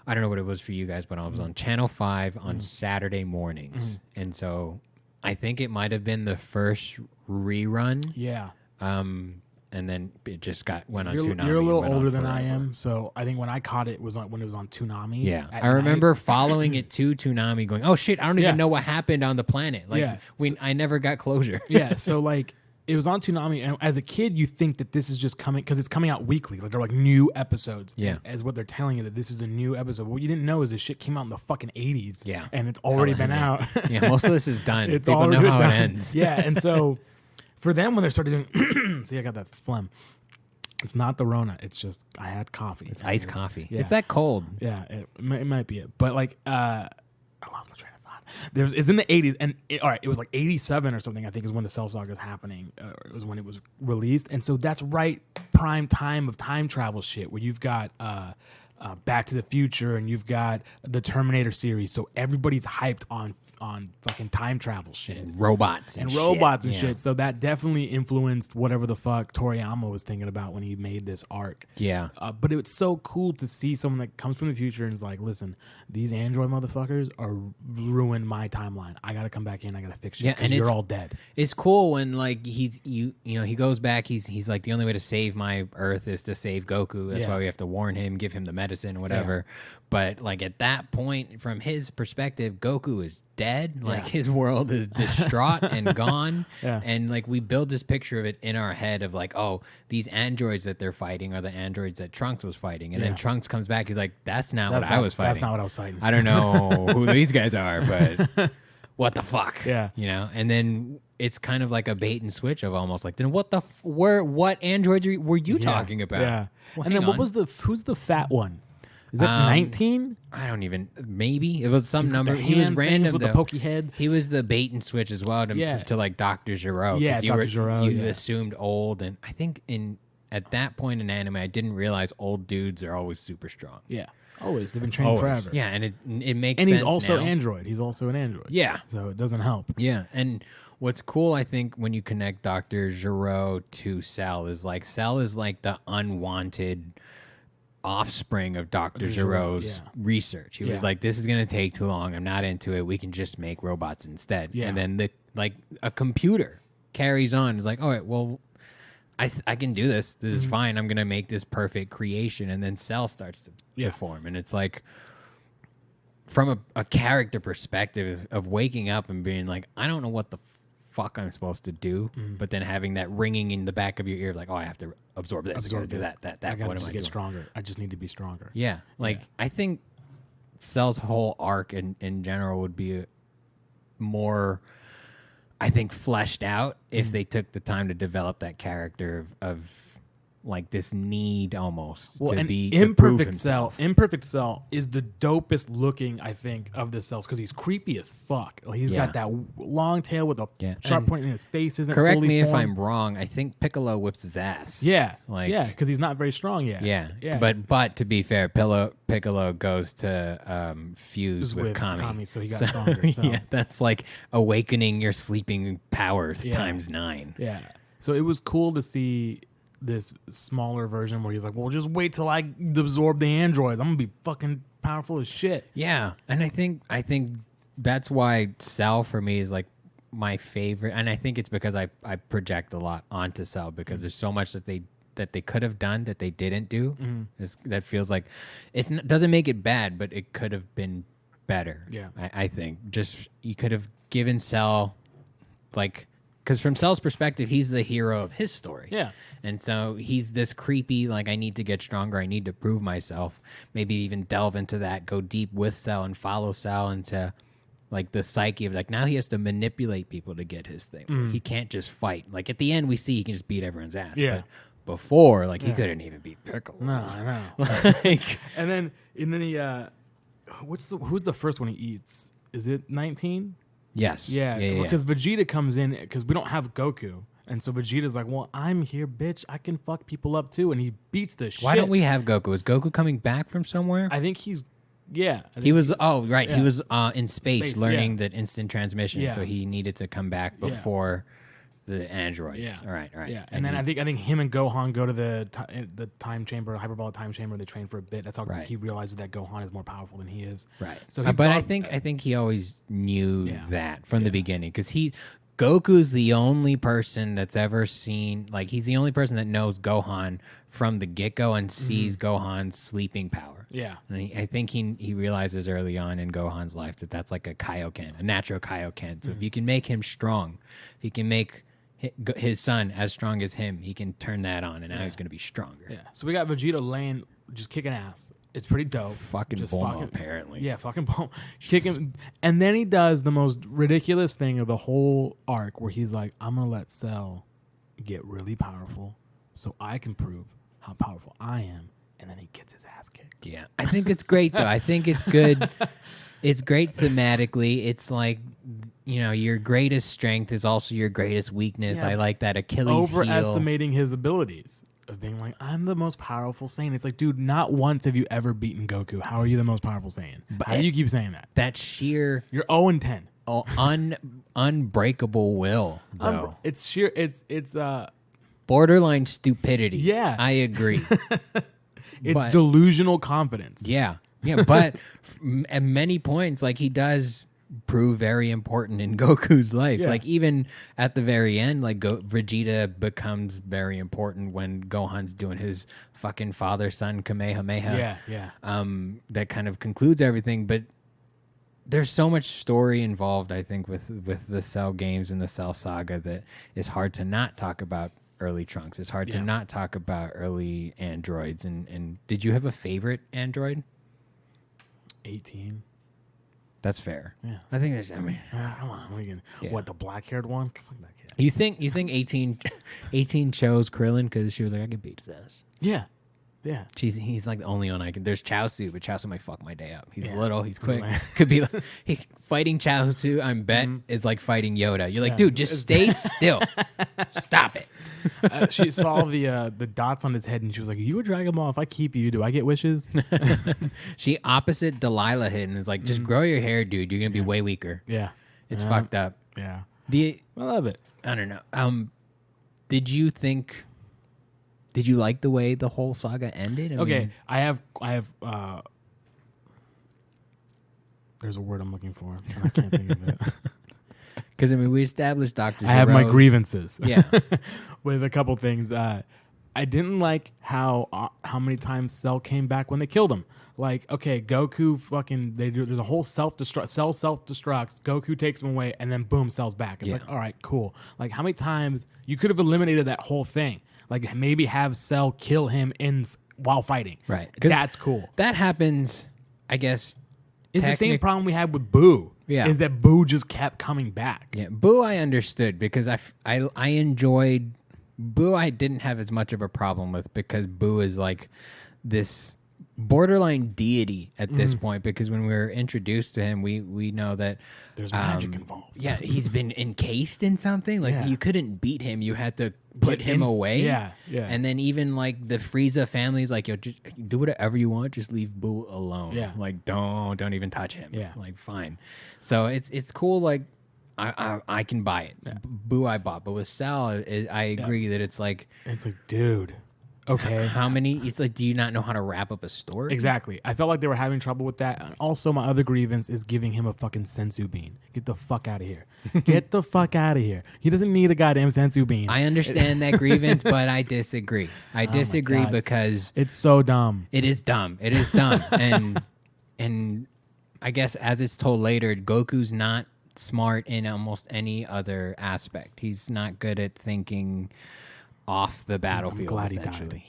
I don't know what it was for you guys, but I was on Channel 5 on Saturday mornings, and so I think it might have been the first rerun. Yeah. And then it just went on You're Toonami. a little went on older than I forever. am, so I think when I caught it was when it was on Toonami. Yeah, at I night. remember following it to Toonami, going, "Oh shit, I don't even know what happened on the planet." Like, Yeah. I never got closure. Yeah, so like it was on Toonami, and as a kid, you think that this is just coming because it's coming out weekly. Like they're like new episodes. Yeah. And as what they're telling you that this is a new episode. What you didn't know is this shit came out in the fucking 80s. Yeah. and it's already been yeah. out. Yeah, most of this is done. It's People know already how done. it ends. Yeah, and so for them when they started doing, see, I got that phlegm. It's not the Rona. It's just I had coffee. It's iced coffee. Yeah. It's that cold. Yeah, it might be it. But like, I lost my train of thought. It's in the 80s, and it was like 87 or something. I think is when the Cell Saga is happening. It was when it was released, and so that's right prime time of time travel shit where you've got Back to the Future and you've got the Terminator series. So everybody's hyped on fucking time travel shit. Robots and shit. Shit. So that definitely influenced whatever the fuck Toriyama was thinking about when he made this arc. Yeah. But it's so cool to see someone that comes from the future and is like, listen, these android motherfuckers are ruined my timeline. I got to come back in. I got to fix shit because you're all dead. It's cool when like he goes back. He's like, the only way to save my Earth is to save Goku. That's why we have to warn him, give him the medicine, whatever. Yeah. But like at that point, from his perspective, Goku is dead. Like his world is distraught and gone. Yeah. And like we build this picture of it in our head of like, oh, these androids that they're fighting are the androids that Trunks was fighting. And then Trunks comes back. He's like, that's not what I was fighting. That's not what I was fighting. I don't know who these guys are, but what the fuck? Yeah. You know? And then it's kind of like a bait and switch of almost like, then what the what androids were you talking about? Yeah. Well, And then hang what on. was who's the fat one? Is that 19? I don't even. Maybe it was some He's got number. the He was hand random things with the though. pokey head. He was the bait and switch as well to like Dr. Giro. 'Cause Yeah, you Dr. Giro, You yeah. assumed old, and I think at that point in anime, I didn't realize old dudes are always super strong. Yeah. Always. They've been trained forever. Yeah, and it makes And sense. he's also now. android. He's also an android. Yeah. So it doesn't help. Yeah, and what's cool, I think, when you connect Dr. Giro to Cell is like the unwanted offspring of Dr. Giro's research. He was like, this is going to take too long. I'm not into it. We can just make robots instead. Yeah. And then a computer carries on. It's like, all right, well, I can do this. This is fine. I'm going to make this perfect creation. And then Cell starts to form. And it's like, from a character perspective of waking up and being like, I don't know what the fuck I'm supposed to do, but then having that ringing in the back of your ear, like, oh, I have to absorb this, I gotta do that. I gotta What am just I get doing? stronger. I just need to be stronger. Yeah, like I think Cell's whole arc in general would be more, I think, fleshed out if they took the time to develop that character of like this need almost to and be to prove Imperfect Cell. himself. Imperfect Cell is the dopest looking, I think, of the cells because he's creepy as fuck. Like, he's got that long tail with a sharp and point in his face. Isn't Correct fully me if formed. I'm wrong. I think Piccolo whips his ass. Yeah, like because he's not very strong yet. Yeah. But to be fair, Piccolo goes to fuse with Kami. So he got stronger. So. Yeah, that's like awakening your sleeping powers times 9. Yeah. So it was cool to see this smaller version where he's like, well, just wait till I absorb the androids. I'm gonna be fucking powerful as shit. Yeah, and I think that's why Cell for me is like my favorite, and I think it's because I project a lot onto Cell because there's so much that they could have done that they didn't do. That feels like doesn't make it bad, but it could have been better. Yeah, I think just you could have given Cell like. Because from Cell's perspective, he's the hero of his story. Yeah. And so he's this creepy, like, I need to get stronger. I need to prove myself. Maybe even delve into that, go deep with Cell and follow Cell into, like, the psyche of, like, now he has to manipulate people to get his thing. He can't just fight. Like, at the end, we see he can just beat everyone's ass. Yeah. But before, like, he couldn't even beat Piccolo. No, I know. Like, and then he, who's the first one he eats? Is it 19? yes. Yeah, because Vegeta comes in because we don't have Goku, and so Vegeta's like, "Well, I'm here, bitch. I can fuck people up too," and he beats the shit. Why don't we have Goku? Is Goku coming back from somewhere? I think he's, I think He was right. Yeah. He was in space learning yeah. the instant transmission, Yeah. so he needed to come back before the androids. Yeah. All right. Yeah, and then I think him and Gohan go to the time chamber, hyperbolic time chamber. They train for a bit. That's how he realizes that Gohan is more powerful than he is. Right. So, but I think he always knew that from the beginning because Goku's the only person that's ever seen, like, he's the only person that knows Gohan from the get-go and sees Gohan's sleeping power. Yeah. And I think he realizes early on in Gohan's life that that's like a Kaioken, a natural Kaioken. So if you can make him strong, if you can make his son as strong as him, he can turn that on, and now he's going to be stronger. Yeah. So we got Vegeta laying, just kicking ass. It's pretty dope. Fucking Bulma, apparently. Yeah, fucking Bulma. Kicking, and then he does the most ridiculous thing of the whole arc where he's like, I'm going to let Cell get really powerful so I can prove how powerful I am. And then he gets his ass kicked. Yeah. I think it's great, though. I think it's good. It's great thematically. It's like, your greatest strength is also your greatest weakness. Yeah. I like that Achilles heel. Overestimating his abilities. Of being like, I'm the most powerful Saiyan. It's like, dude, not once have you ever beaten Goku. How are you the most powerful Saiyan? How do you keep saying that? That sheer You're 0-10. Unbreakable will, though. It's sheer. It's Borderline stupidity. Yeah. I agree. It's delusional confidence. Yeah. Yeah, but at many points, like, he does prove very important in Goku's life. Yeah. Like, even at the very end, like, Vegeta becomes very important when Gohan's doing his fucking father-son Kamehameha. Yeah. That kind of concludes everything, but there's so much story involved, I think, with the Cell games and the Cell saga that it's hard to not talk about early Trunks. It's hard to not talk about early androids. And did you have a favorite android? 18. That's fair. Yeah. I think that's. I mean, Come on, what the black-haired one? Fuck that kid. you think 18 chose Krillin because she was like, I can beat his ass. Yeah. Yeah. He's like the only one I can. There's Chaozu, but Chaozu might fuck my day up. He's Yeah. little, he's quick. Could be like, fighting Chaozu. I bet is like fighting Yoda. You're like, dude, just stay still. Stop it. She saw the dots on his head and she was like, "Are you a Dragon Ball? If I keep you, do I get wishes?" She opposite Delilah hit and is like, just grow your hair, dude. You're gonna be way weaker. Yeah. It's fucked up. Yeah. I love it. don't know. Did you like the way the whole saga ended? I Okay, mean, I have there's a word I'm looking for and I can't think of it. because we established Dr. I have my Zero's- grievances. Yeah. With a couple things. I didn't like how many times Cell came back when they killed him. Like, okay, Goku fucking there's a whole Cell self-destructs, Goku takes him away, and then boom, Cell's back. It's Yeah. like, all right, cool. Like, how many times you could have eliminated that whole thing? Like, maybe have Cell kill him while fighting. Right. 'Cause That's cool. That happens, I guess. It's the same problem we had with Boo. Yeah. Is that Boo just kept coming back. Yeah, Boo I understood because I enjoyed Boo. I didn't have as much of a problem with because Boo is like this borderline deity at this point because when we were introduced to him, we know that There's magic involved. Yeah, he's been encased in something. Like Yeah. you couldn't beat him; you had to put him away. Yeah, yeah. And then even like the Frieza family's like, yo, just do whatever you want, just leave Boo alone. Yeah. like don't even touch him. Yeah. like fine. So it's cool. Like I can buy it. Boo I bought, but with Cell, I agree that it's like. It's like, dude, okay. How many? It's like, do you not know how to wrap up a story? Exactly. I felt like they were having trouble with that. And also, my other grievance is giving him a fucking sensu bean. Get the fuck out of here. Get the fuck out of here. He doesn't need a goddamn sensu bean. I understand that grievance, but I disagree. I disagree God. because It's so dumb. it is dumb. It is dumb, and I guess as it's told later, Goku's not smart in almost any other aspect. He's not good at thinking off the battlefield. glad he died. Essentially,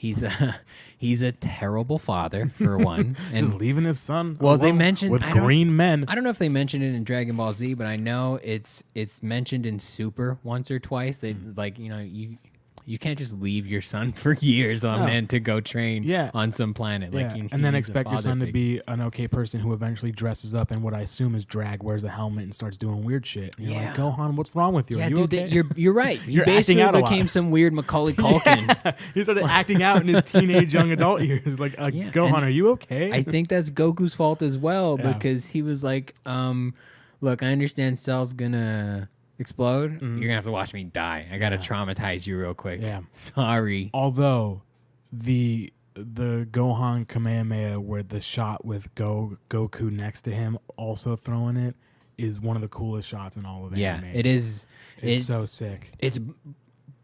he's a terrible father for one. And Just leaving his son well, they alone mentioned with I don't- green men. I don't know if they mentioned it in Dragon Ball Z, but I know it's mentioned in Super once or twice. They like you can't just leave your son for years on end to go train Yeah. on some planet. Like Yeah. he And then needs a expect your father son to figure. be an okay person who eventually dresses up in what I assume is drag, wears a helmet, and starts doing weird shit. And you're like, Yeah. Gohan, what's wrong with you? Yeah, Are you dude, okay? you're right. You You're acting basically out a lot. became some weird Macaulay Culkin. He started acting out in his teenage young adult years. Like, Yeah, Gohan, and are you okay? I think that's Goku's fault as well Yeah. because he was like, look, I understand Cell's gonna explode. You're gonna have to watch me die. I gotta traumatize you real quick. Yeah. Sorry. Although the Gohan Kamehameha where the shot with Goku next to him also throwing it is one of the coolest shots in all of Yeah, anime. it is. It's so sick. It's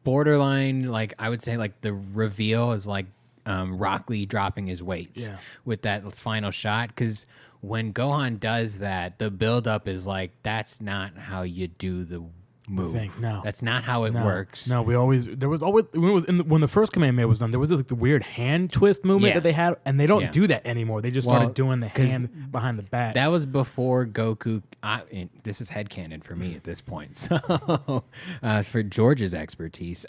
borderline, like I would say, like the reveal is like Rock Lee dropping his weights Yeah. with that final shot. Because when Gohan does that, the buildup is like, that's not how you do the move. thing, no. That's not how it works. No, there was always when the first Kamehameha was done, there was this, like the weird hand twist movement Yeah. that they had, and they don't Yeah. do that anymore. They just Well, started doing the 'cause hand behind the back. That was before Goku. And this is headcanon for me at this point. So, for George's expertise,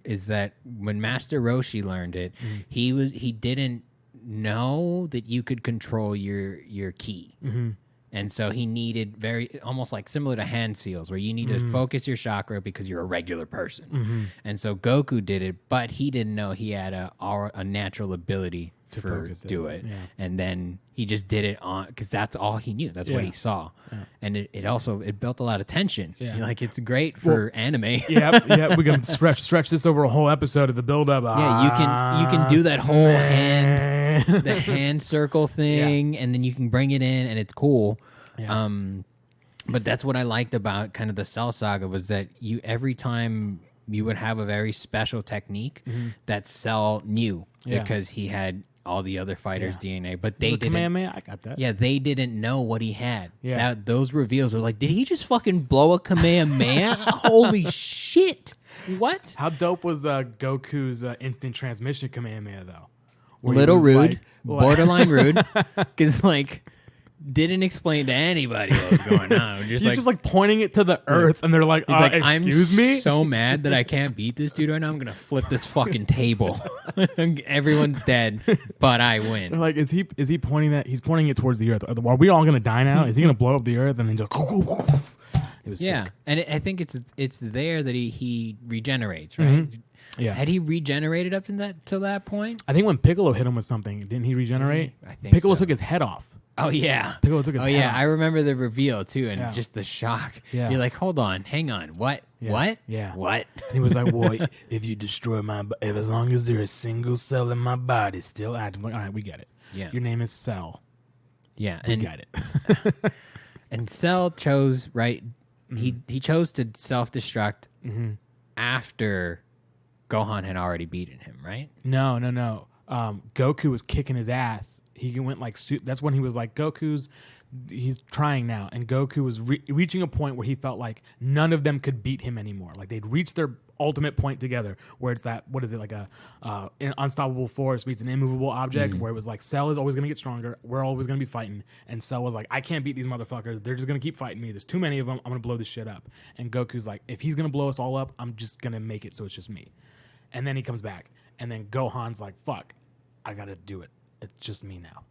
is that when Master Roshi learned it, he didn't know that you could control your ki. And so he needed almost like similar to hand seals, where you need to focus your chakra because you're a regular person. And so Goku did it, but he didn't know he had a natural ability to focus it, do it. yeah. And then he just did it on because that's all he knew. That's what Yeah. he saw. And it also built a lot of tension. Yeah. Like it's great for anime. Yep. We can stretch this over a whole episode of the build up. Yeah, you can do that whole the hand circle thing, and then you can bring it in, and it's cool. Yeah. But that's what I liked about kind of the Cell Saga was that every time you would have a very special technique that Cell knew because he had all the other fighters' DNA, but they the didn't. Kamehameha, I got that. Yeah, they didn't know what he had. Yeah. Those reveals were like, did he just fucking blow a Kamehameha? Holy shit! What? How dope was Goku's instant transmission Kamehameha though? Where he Little was rude, like- borderline rude, because like didn't explain to anybody what was going on. He's just like pointing it to the earth, and they're like, he's like, excuse me? so mad that I can't beat this dude right now. I'm going to flip this fucking table. Everyone's dead, but I win. They're like, is he pointing that? He's pointing it towards the earth. Are we all going to die now? Is he going to blow up the earth? And then just... It was sick. And I think it's there that he regenerates, right? Yeah. Had he regenerated up to that point? I think when Piccolo hit him with something, didn't he regenerate? I think Piccolo so. took his head off. Oh yeah, Piccolo took his head off. I remember the reveal too, and just the shock. Yeah. You're like, hold on, hang on, what? Yeah. What? Yeah. What? And he was like, well, if you destroy as long as there's a single cell in my body still active. Like, all right, we get it. Yeah. Your name is Cell. Yeah, We and got it. and Cell chose right. He chose to self-destruct after Gohan had already beaten him, right? No. Goku was kicking his ass. He went like, that's when he was like, he's trying now. And Goku was reaching a point where he felt like none of them could beat him anymore. Like they'd reached their ultimate point together where it's that, what is it, like an unstoppable force meets an immovable object where it was like Cell is always going to get stronger. We're always going to be fighting. And Cell was like, I can't beat these motherfuckers. They're just going to keep fighting me. There's too many of them. I'm going to blow this shit up. And Goku's like, if he's going to blow us all up, I'm just going to make it so it's just me. And then he comes back. And then Gohan's like, fuck, I got to do it. It's just me now.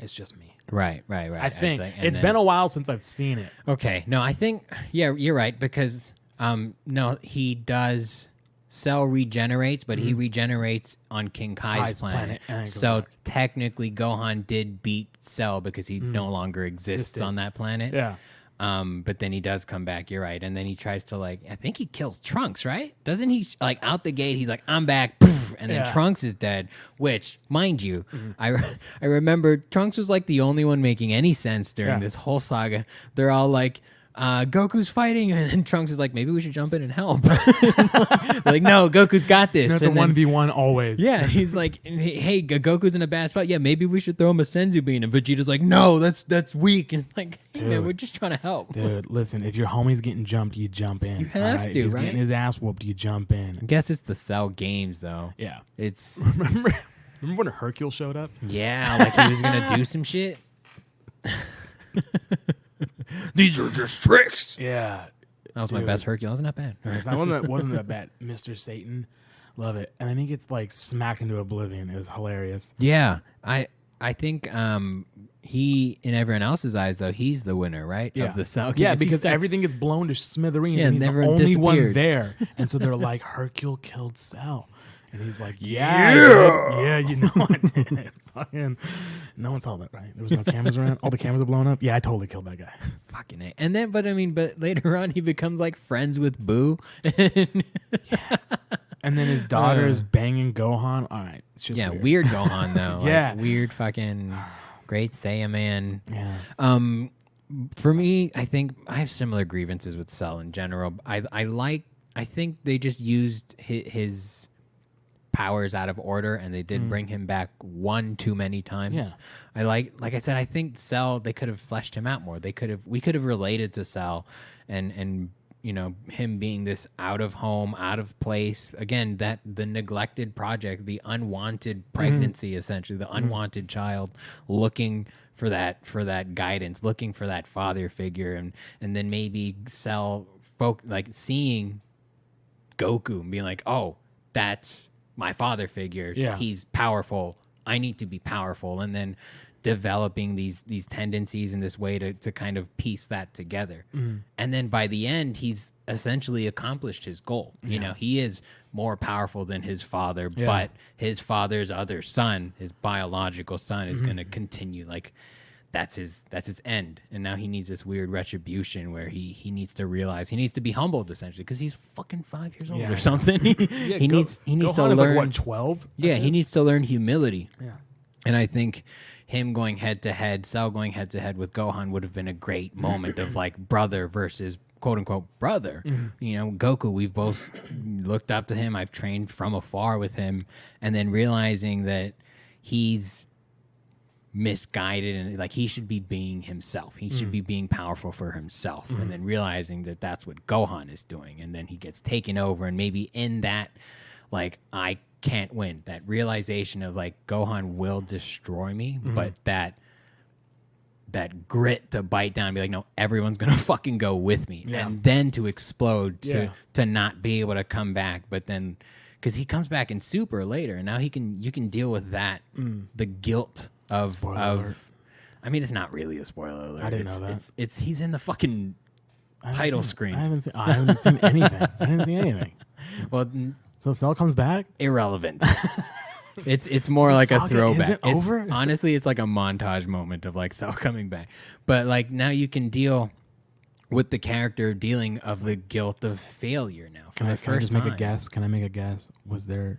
It's just me. Right. I think it's been a while since I've seen it. Okay. No, I think you're right because no, he does. Cell regenerates, but he regenerates on King Kai's planet. So technically, Gohan did beat Cell because he no longer exists on that planet. Yeah. But then he does come back. You're right, and then he tries to I think he kills Trunks, right? Doesn't he? Like out the gate, he's like, "I'm back," poof, and then Trunks is dead. Which, mind you, I remember Trunks was like the only one making any sense during this whole saga. They're all like, Goku's fighting, and then Trunks is like, maybe we should jump in and help. Like, no, Goku's got this. It's a 1v1 always. Yeah, he's like, hey, Goku's in a bad spot. Yeah, maybe we should throw him a senzu bean. And Vegeta's like, no, that's weak. And it's like, hey, man, we're just trying to help. Dude, listen, if your homie's getting jumped, you jump in. You have to, He's right? getting his ass whooped, you jump in. I guess it's the Cell games, though. Yeah. It's Remember when Hercule showed up? yeah, like he was gonna do some shit. These are just tricks. Yeah. That was my best Hercule. Wasn't that bad? Wasn't that bad. Mr. Satan. Love it. And then he gets like smacked into oblivion. It was hilarious. Yeah, I think he, in everyone else's eyes, though, he's the winner, right? Yeah. Of the Cell games. Yeah, because everything gets blown to smithereens, Yeah, and he's the everyone only one disappears. there. And so they're like, Hercule killed Cell. And he's like, yeah, you know I did. Fucking, no one saw that, right? There was no cameras around. All the cameras are blown up. Yeah, I totally killed that guy. Fucking A. And then, but later on, he becomes like friends with Boo. And then his daughter is banging Gohan. All right, it's just weird. Weird Gohan though. Yeah. Like, weird fucking great Saiyaman. Yeah. For me, I think I have similar grievances with Cell in general. I think they just used his powers out of order, and they did bring him back one too many times. Yeah. I like I said, I think Cell, they could have fleshed him out more. We could have related to Cell and you know, him being this out of home, out of place. Again, that the neglected project, the unwanted pregnancy, essentially, the unwanted child looking for that guidance, looking for that father figure, and then maybe Cell seeing Goku and being like, oh, that's my father figure. Yeah. He's powerful. I need to be powerful. And then developing these tendencies in this way to kind of piece that together. And then by the end, he's essentially accomplished his goal. You know, he is more powerful than his father, but his father's other son, his biological son, is going to continue. Like, that's his end. And now he needs this weird retribution where he needs to realize, he needs to be humbled, essentially, because he's fucking 5 years old or something. He needs to Gohan is learn. like, what, 12? Yeah, he needs to learn humility. Yeah. And I think him going head to head, Cell going head to head with Gohan would have been a great moment of like brother versus quote unquote brother. You know, Goku, we've both looked up to him. I've trained from afar with him, and then realizing that he's misguided and like he should be being himself. He should be being powerful for himself, and then realizing that that's what Gohan is doing, and then he gets taken over, and maybe in that, like, I can't win, that realization of like Gohan will destroy me, but that that grit to bite down and be like, no, everyone's gonna fucking go with me, Yeah. and then to explode Yeah. to not be able to come back, but then because he comes back in Super later, and now you can deal with that the guilt of Spoiler alert. I mean, it's not really a spoiler alert. I didn't It's- know that. It's he's in the fucking title screen. I haven't seen anything. I didn't see anything. Well, So Cell comes back. irrelevant. It's more like a saga throwback. isn't It's, over? honestly, it's like a montage moment of like Cell coming back. But like now you can deal with the character dealing of the guilt of failure now. For Can the I first just make a time. guess? Can I make a guess? Was there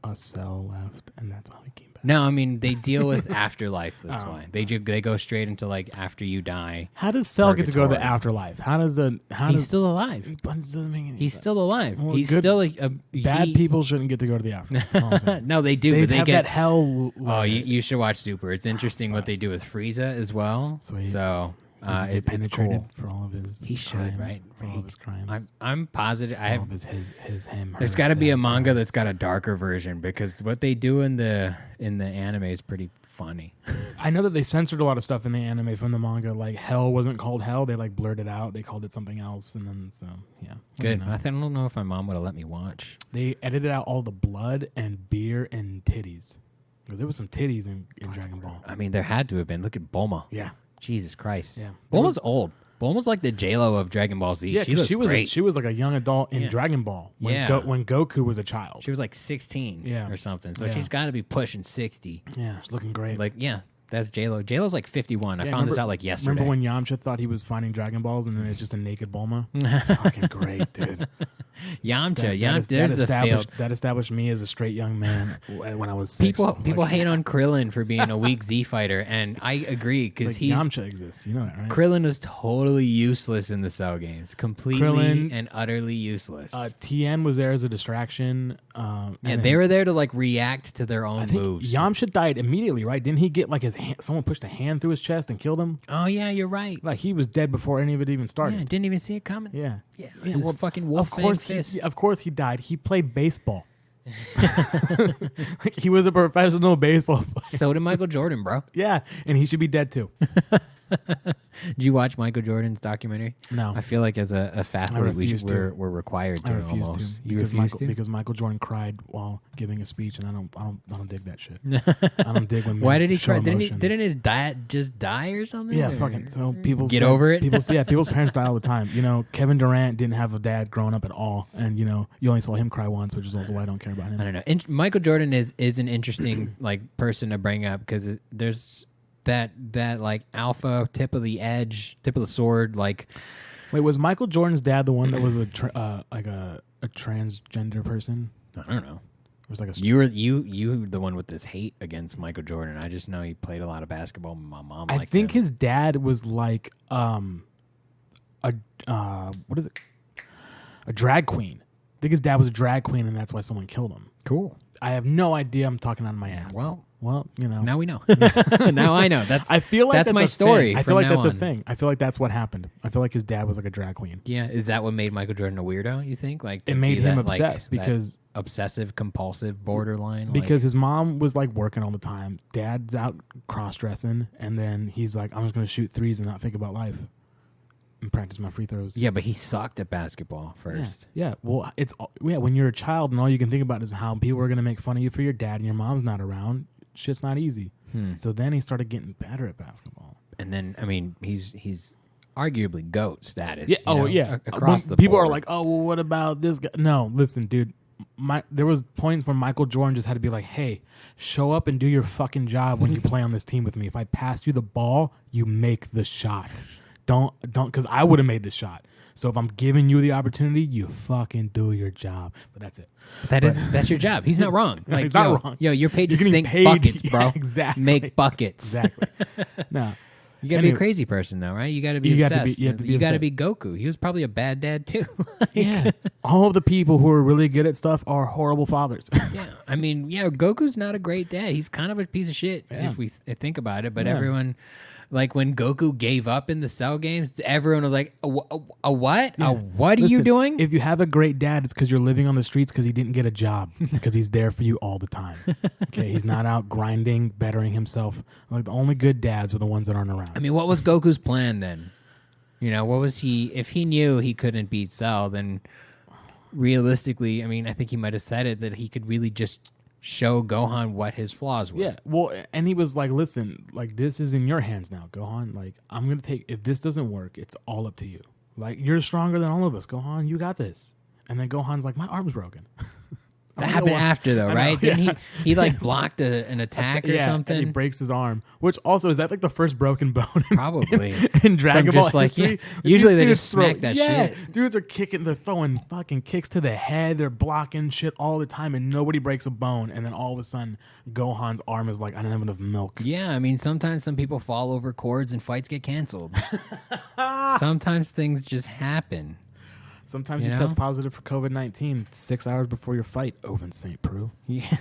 a Cell left, and that's how he came back? No, I mean they deal with afterlife. That's Oh. why they go straight into like after you die. How does Cell get to go to the Purgatory. afterlife? How He's still alive. But it doesn't make any He's sense. still alive. Well, He's good- still Bad people shouldn't get to go to the afterlife. That's all I'm saying. No, they do. They but they have get that hell. Oh, you should watch Super. It's interesting what they do with Frieza as well. Sweet. So Does he get it's penetrated cool. for all of his. He should, crimes, right? For all of his crimes. I'm positive. I all have. of him. There's got to be a manga that's got a darker version because what they do in the anime is pretty funny. I know that they censored a lot of stuff in the anime from the manga. Like Hell wasn't called Hell. They like blurred it out. They called it something else, and then yeah. Good. I don't know. I don't know if my mom would have let me watch. They edited out all the blood and beer and titties because there was some titties in Dragon Ball. I mean, there had to have been. Look at Bulma. Yeah. Jesus Christ. Yeah. Bulma's old. Bulma's like the J-Lo of Dragon Ball Z. Yeah, she looks she was great. she was like a young adult in Yeah. Dragon Ball when Yeah. when Goku was a child. She was like 16 Yeah. or something. So Yeah. she's got to be pushing 60. Yeah, she's looking great. Like, yeah, that's J-Lo. J-Lo's like 51. I Yeah, found this remember- out like yesterday. Remember when Yamcha thought he was finding Dragon Balls and then it's just a naked Bulma? Fucking great, dude. Yamcha. There's the failed. That established me as a straight young man when I was 6. I was People like, hate on Krillin for being a weak Z fighter, and I agree it's because like he's Yamcha exists. You know that, right? Krillin was totally useless in the Cell games, completely Krillin- and utterly useless. Tien was there as a distraction. and then they were there to like react to their own I think moves. Yamcha died immediately, right? Didn't he get like his hand? Someone pushed a hand through his chest and killed him. Oh yeah, you're right. Like he was dead before any of it even Yeah, started. didn't even see it coming. Yeah, Yeah, Yeah, his well, fucking wolf fist. Of course he died. He played baseball. He was a professional baseball player. So did Michael Jordan, bro. Yeah, and he should be dead too. Did you watch Michael Jordan's documentary? No. I feel like as a fathlete, refuse to. we're required to I refuse almost. to You refuse to? because Michael Jordan cried while giving a speech, and I don't dig that shit. I don't dig when Why men did he show cry? emotions. Didn't his dad just die or something? Yeah, Or- fucking. So people's Get over it? People's parents die all the time. You know, Kevin Durant didn't have a dad growing up at all, and you know, you only saw him cry once, which is also why I don't care about him. I don't know. Michael Jordan is an interesting like person to bring up because there's that like alpha tip of the edge, tip of the sword. Like, Wait, was Michael Jordan's dad the one that was a transgender person? I don't know. It was like a You the one with this hate against Michael Jordan. I just know he played a lot of basketball. My mom. I liked think him. his dad was like what is it? A drag queen. I think his dad was a drag queen, and that's why someone killed him. cool. I have no idea. I'm talking out of my ass. Well, you know. Now we know. Now I know. I feel like that's my a story. thing. I feel from like now that's on. a thing. I feel like that's what happened. I feel like his dad was like a drag queen. Yeah, is that what made Michael Jordan a weirdo? You think like to It made be him that, like, obsessed that because obsessive compulsive borderline. because his mom was like working all the time. Dad's out cross dressing, and then he's like, I'm just gonna shoot threes and not think about life and practice my free throws. yeah, but he sucked at basketball first. Yeah. Well, when you're a child and all you can think about is how people are gonna make fun of you for your dad and your mom's not around. Shit's not easy. So then he started getting better at basketball. And then I mean he's arguably GOAT status. Yeah. you know, Yeah. across When the people board. are like, oh, well, what about this guy? No, listen, dude. There was points where Michael Jordan just had to be like, hey, show up and do your fucking job when you play on this team with me. If I pass you the ball, you make the shot. Don't, because I would have made the shot. So if I'm giving you the opportunity, you fucking do your job. But that's it. that's your job. He's not wrong. Like, He's not yo, wrong. Yo, you're paid You're to getting sink paid- buckets, bro. Yeah, exactly. Make buckets. Exactly. No. You gotta be a Anyway. crazy person though, right? You gotta be You got to obsessed. be- you have to be You gotta obsessed. be Goku. He was probably a bad dad too. Yeah. All of the people who are really good at stuff are horrible fathers. Yeah, I mean, yeah, Goku's not a great dad. He's kind of a piece of shit Yeah. if we think about it. But Yeah. everyone, like when Goku gave up in the Cell games, everyone was like, a what? Yeah. What are you Listen, doing? If you have a great dad, it's because you're living on the streets because he didn't get a job because he's there for you all the time. Okay, he's not out grinding, bettering himself. Like the only good dads are the ones that aren't around. I mean, what was Goku's plan then? You know, what was he? If he knew he couldn't beat Cell, then realistically, I mean, I think he might have said it that he could really just show Gohan what his flaws were. Yeah, well, and he was like, listen, like, this is in your hands now, Gohan. Like, I'm going to take, if this doesn't work, it's all up to you. Like, you're stronger than all of us, Gohan. You got this. And then Gohan's like, my arm's broken. That happened after, though, right? Yeah. Didn't he like blocked an attack or something? And he breaks his arm. Which also, is that like the first broken bone? Probably. in Dragon Ball history? Usually These they dudes just smack that shit. Dudes are kicking, they're throwing fucking kicks to the head. They're blocking shit all the time and nobody breaks a bone. And then all of a sudden, Gohan's arm is like, I don't have enough milk. Yeah, I mean, sometimes some people fall over cords and fights get canceled. Sometimes things just happen. Sometimes you test positive for COVID-19 6 hours before your fight. Owen St. Preux. Yeah,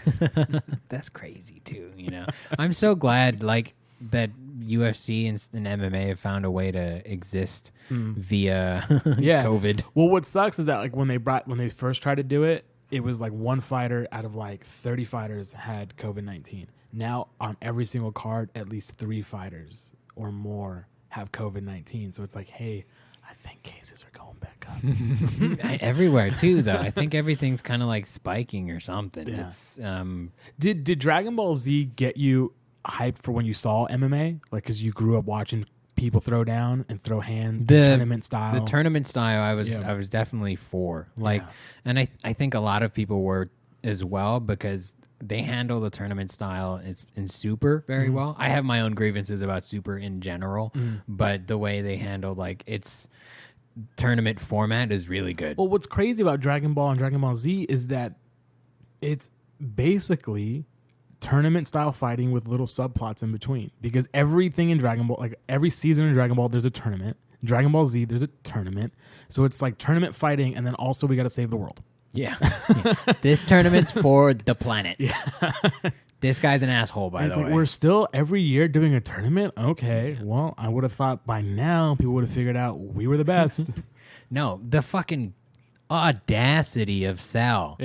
that's crazy too. You know, I'm so glad like that UFC and MMA have found a way to exist via COVID. Well, what sucks is that like when they first tried to do it, it was like one fighter out of like 30 fighters had COVID-19. Now on every single card, at least 3 fighters or more have COVID-19. So it's like, hey, I think cases are going back up. Everywhere too, though. I think everything's kind of like spiking or something. Yeah. It's, Did Dragon Ball Z get you hyped for when you saw MMA? Like, because you grew up watching people throw down and throw hands, tournament style. The tournament style, I was definitely for. Like, and I think a lot of people were as well because they handle the tournament style in Super very well. I have my own grievances about Super in general, but the way they handle like its tournament format is really good. Well, what's crazy about Dragon Ball and Dragon Ball Z is that it's basically tournament style fighting with little subplots in between, because everything in Dragon Ball, like every season in Dragon Ball, there's a tournament. Dragon Ball Z, there's a tournament. So it's like tournament fighting, and then also we got to save the world. Yeah. This tournament's for the planet. Yeah. This guy's an asshole, by the way. We're still every year doing a tournament? Okay. Well, I would have thought by now people would have figured out we were the best. No, the fucking audacity of Cell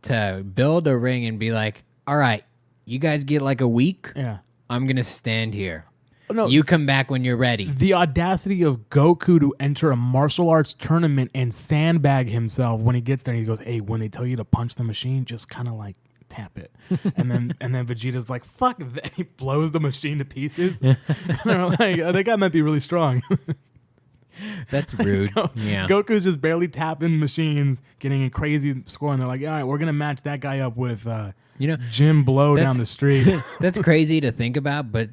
to build a ring and be like, all right, you guys get like a week. Yeah. I'm going to stand here. No, you come back when you're ready. The audacity of Goku to enter a martial arts tournament and sandbag himself when he gets there. And he goes, hey, when they tell you to punch the machine, just kind of like tap it. and then Vegeta's like, fuck that. He blows the machine to pieces. And they're like, oh, that guy might be really strong. That's rude. Yeah. Goku's just barely tapping machines, getting a crazy score. And they're like, all right, we're going to match that guy up with Jim Blow down the street. That's crazy to think about, but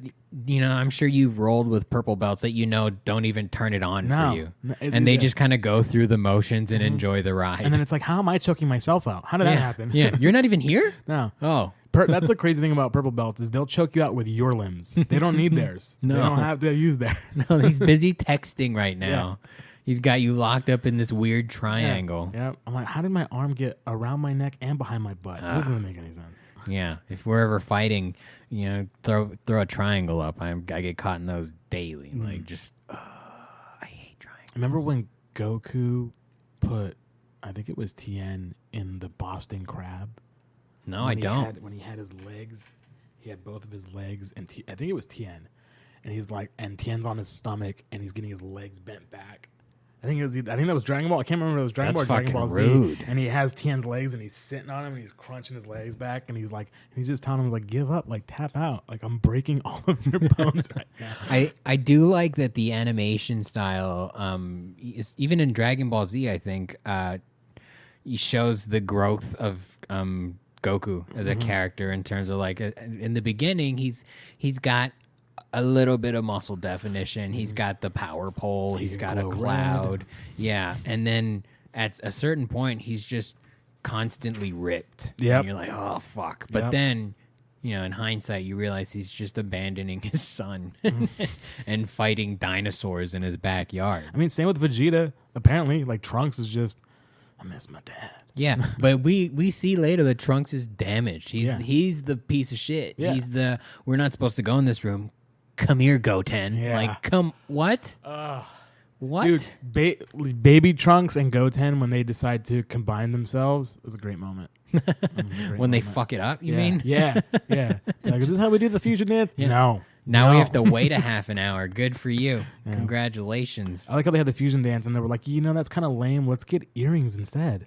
I'm sure you've rolled with purple belts that don't even turn it on for you. And they just kind of go through the motions and enjoy the ride. And then it's like, how am I choking myself out? How did that happen? Yeah, you're not even here? No. Oh. That's the crazy thing about purple belts is they'll choke you out with your limbs. They don't need theirs. No. They don't have to use theirs. No, he's busy texting right now. Yeah. He's got you locked up in this weird triangle. Yeah. I'm like, how did my arm get around my neck and behind my butt? This doesn't make any sense. Yeah, if we're ever fighting, throw a triangle up. I get caught in those daily. Like, just, I hate triangles. Remember when Goku put, I think it was Tien in the Boston Crab? No, I don't. When he had his legs, he had both of his legs, and I think it was Tien. And he's like, and Tien's on his stomach, and he's getting his legs bent back. I think that was Dragon Ball. I can't remember if it was Dragon Ball or Dragon Ball rude. Z. And he has Tien's legs, and he's sitting on him, and he's crunching his legs back, and he's just telling him, like, give up, like, tap out. Like, I'm breaking all of your bones right now. I do like that the animation style, even in Dragon Ball Z, I think, he shows the growth of Goku as a character in terms of, like, in the beginning, he's got a little bit of muscle definition. He's got the power pole. He's got a cloud. Yeah. And then at a certain point, he's just constantly ripped. Yeah. And you're like, oh, fuck. But then, in hindsight, you realize he's just abandoning his son and fighting dinosaurs in his backyard. I mean, same with Vegeta. Apparently, like, Trunks is just, I miss my dad. Yeah, but we see later that Trunks is damaged. He's the piece of shit. Yeah. We're not supposed to go in this room. come here, Goten. Yeah. Like, come, what? What? Dude, Baby Trunks and Goten, when they decide to combine themselves, it was a great moment. When they fuck it up, you yeah. mean? Yeah, yeah. They're like, is this how we do the fusion dance? Yeah. No. Now No. we have to wait a half an hour. Good for you. Congratulations. I like how they had the fusion dance, and they were like, that's kind of lame. Let's get earrings instead.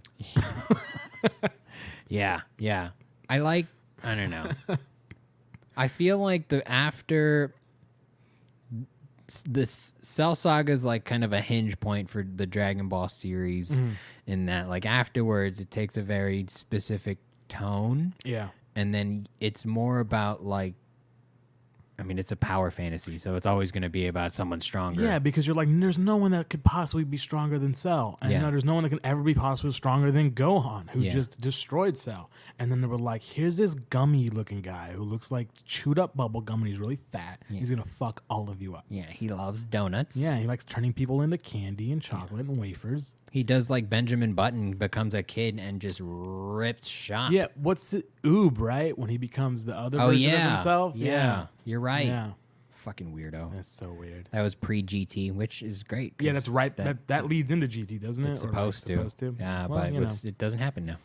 Yeah. I don't know. I feel like after this Cell Saga is like kind of a hinge point for the Dragon Ball series in that like afterwards it takes a very specific tone. Yeah. And then it's more about like, I mean, it's a power fantasy, so it's always going to be about someone stronger. Yeah, because you're like, there's no one that could possibly be stronger than Cell. And there's no one that can ever be possibly stronger than Gohan, who just destroyed Cell. And then they were like, here's this gummy-looking guy who looks like chewed up bubble gum, and he's really fat. Yeah. He's going to fuck all of you up. Yeah, he loves donuts. Yeah, he likes turning people into candy and chocolate and wafers. He does like Benjamin Button, becomes a kid and just rips shot. Yeah, what's it? Oob, right? When he becomes the other version of himself? Yeah, you're right. Yeah. Fucking weirdo. That's so weird. That was pre-GT, which is great. Yeah, that's right. That leads into GT, doesn't it? It's supposed to. Yeah, well, but it doesn't happen now.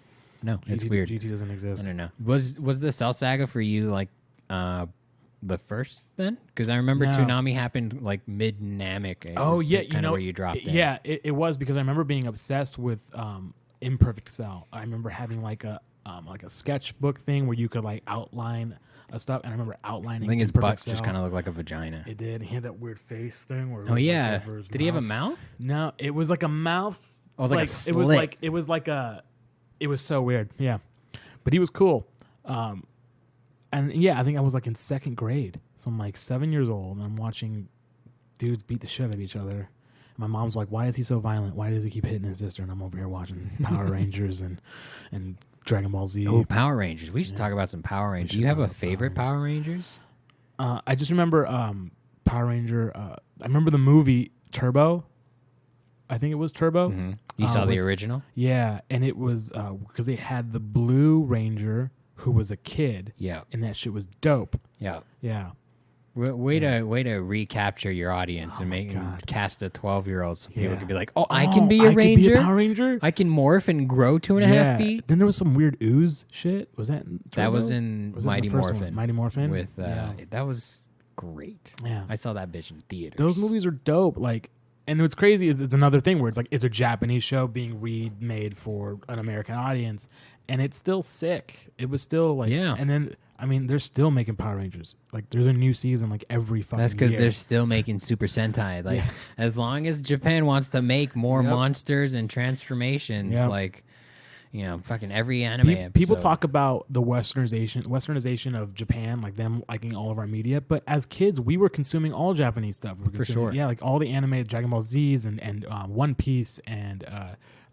No, it's GT, weird. GT doesn't exist. I don't know. Was the Cell Saga for you like the first then? Because I remember Toonami happened like mid Namek. Oh yeah, kind of where you dropped in. Yeah, it was because I remember being obsessed with Imperfect Cell. I remember having like a sketchbook thing where you could like outline stuff, and I remember outlining. I think his Imperfect butt Cell. just kind of looked like a vagina. It did. He had that weird face thing. Where it Oh was, yeah. like, over his Did he have a mouth. mouth? No, it was like a mouth. Oh, it was like a slit. It was so weird. Yeah, but he was cool. And yeah, I think I was like in second grade. So I'm like 7 years old, and I'm watching dudes beat the shit out of each other. And my mom's like, "Why is he so violent? Why does he keep hitting his sister?" And I'm over here watching Power Rangers and Dragon Ball Z. Oh, Power Rangers. We should talk about some Power Rangers. Do you have a favorite Power Rangers? I just remember Power Ranger. I remember the movie Turbo. I think it was Turbo. Mm-hmm. You saw the original? Yeah, and it was because they had the Blue Ranger who was a kid. Yeah. And that shit was dope. Yeah. Yeah. Way to recapture your audience and make cast a 12-year-old so people Yeah. can be like, I can be a Ranger. Can be a Power Ranger. I can morph and grow 2.5 feet. Then there was some weird ooze shit. Was that in Turbo? That was in Mighty Morphin. Mighty Morphin with that was great. Yeah. I saw that bitch in theaters. Those movies are dope. Like, and what's crazy is it's another thing where it's like it's a Japanese show being remade for an American audience, and it's still sick. It was still like, and then I mean, they're still making Power Rangers. Like, there's a new season like every fucking That's because year. they're still making Super Sentai. Like, as long as Japan wants to make more monsters and transformations, like, you know, fucking every anime episode. People talk about the westernization of Japan, like them liking all of our media. But as kids, we were consuming all Japanese stuff. For sure. Yeah, like all the anime, Dragon Ball Z's and One Piece and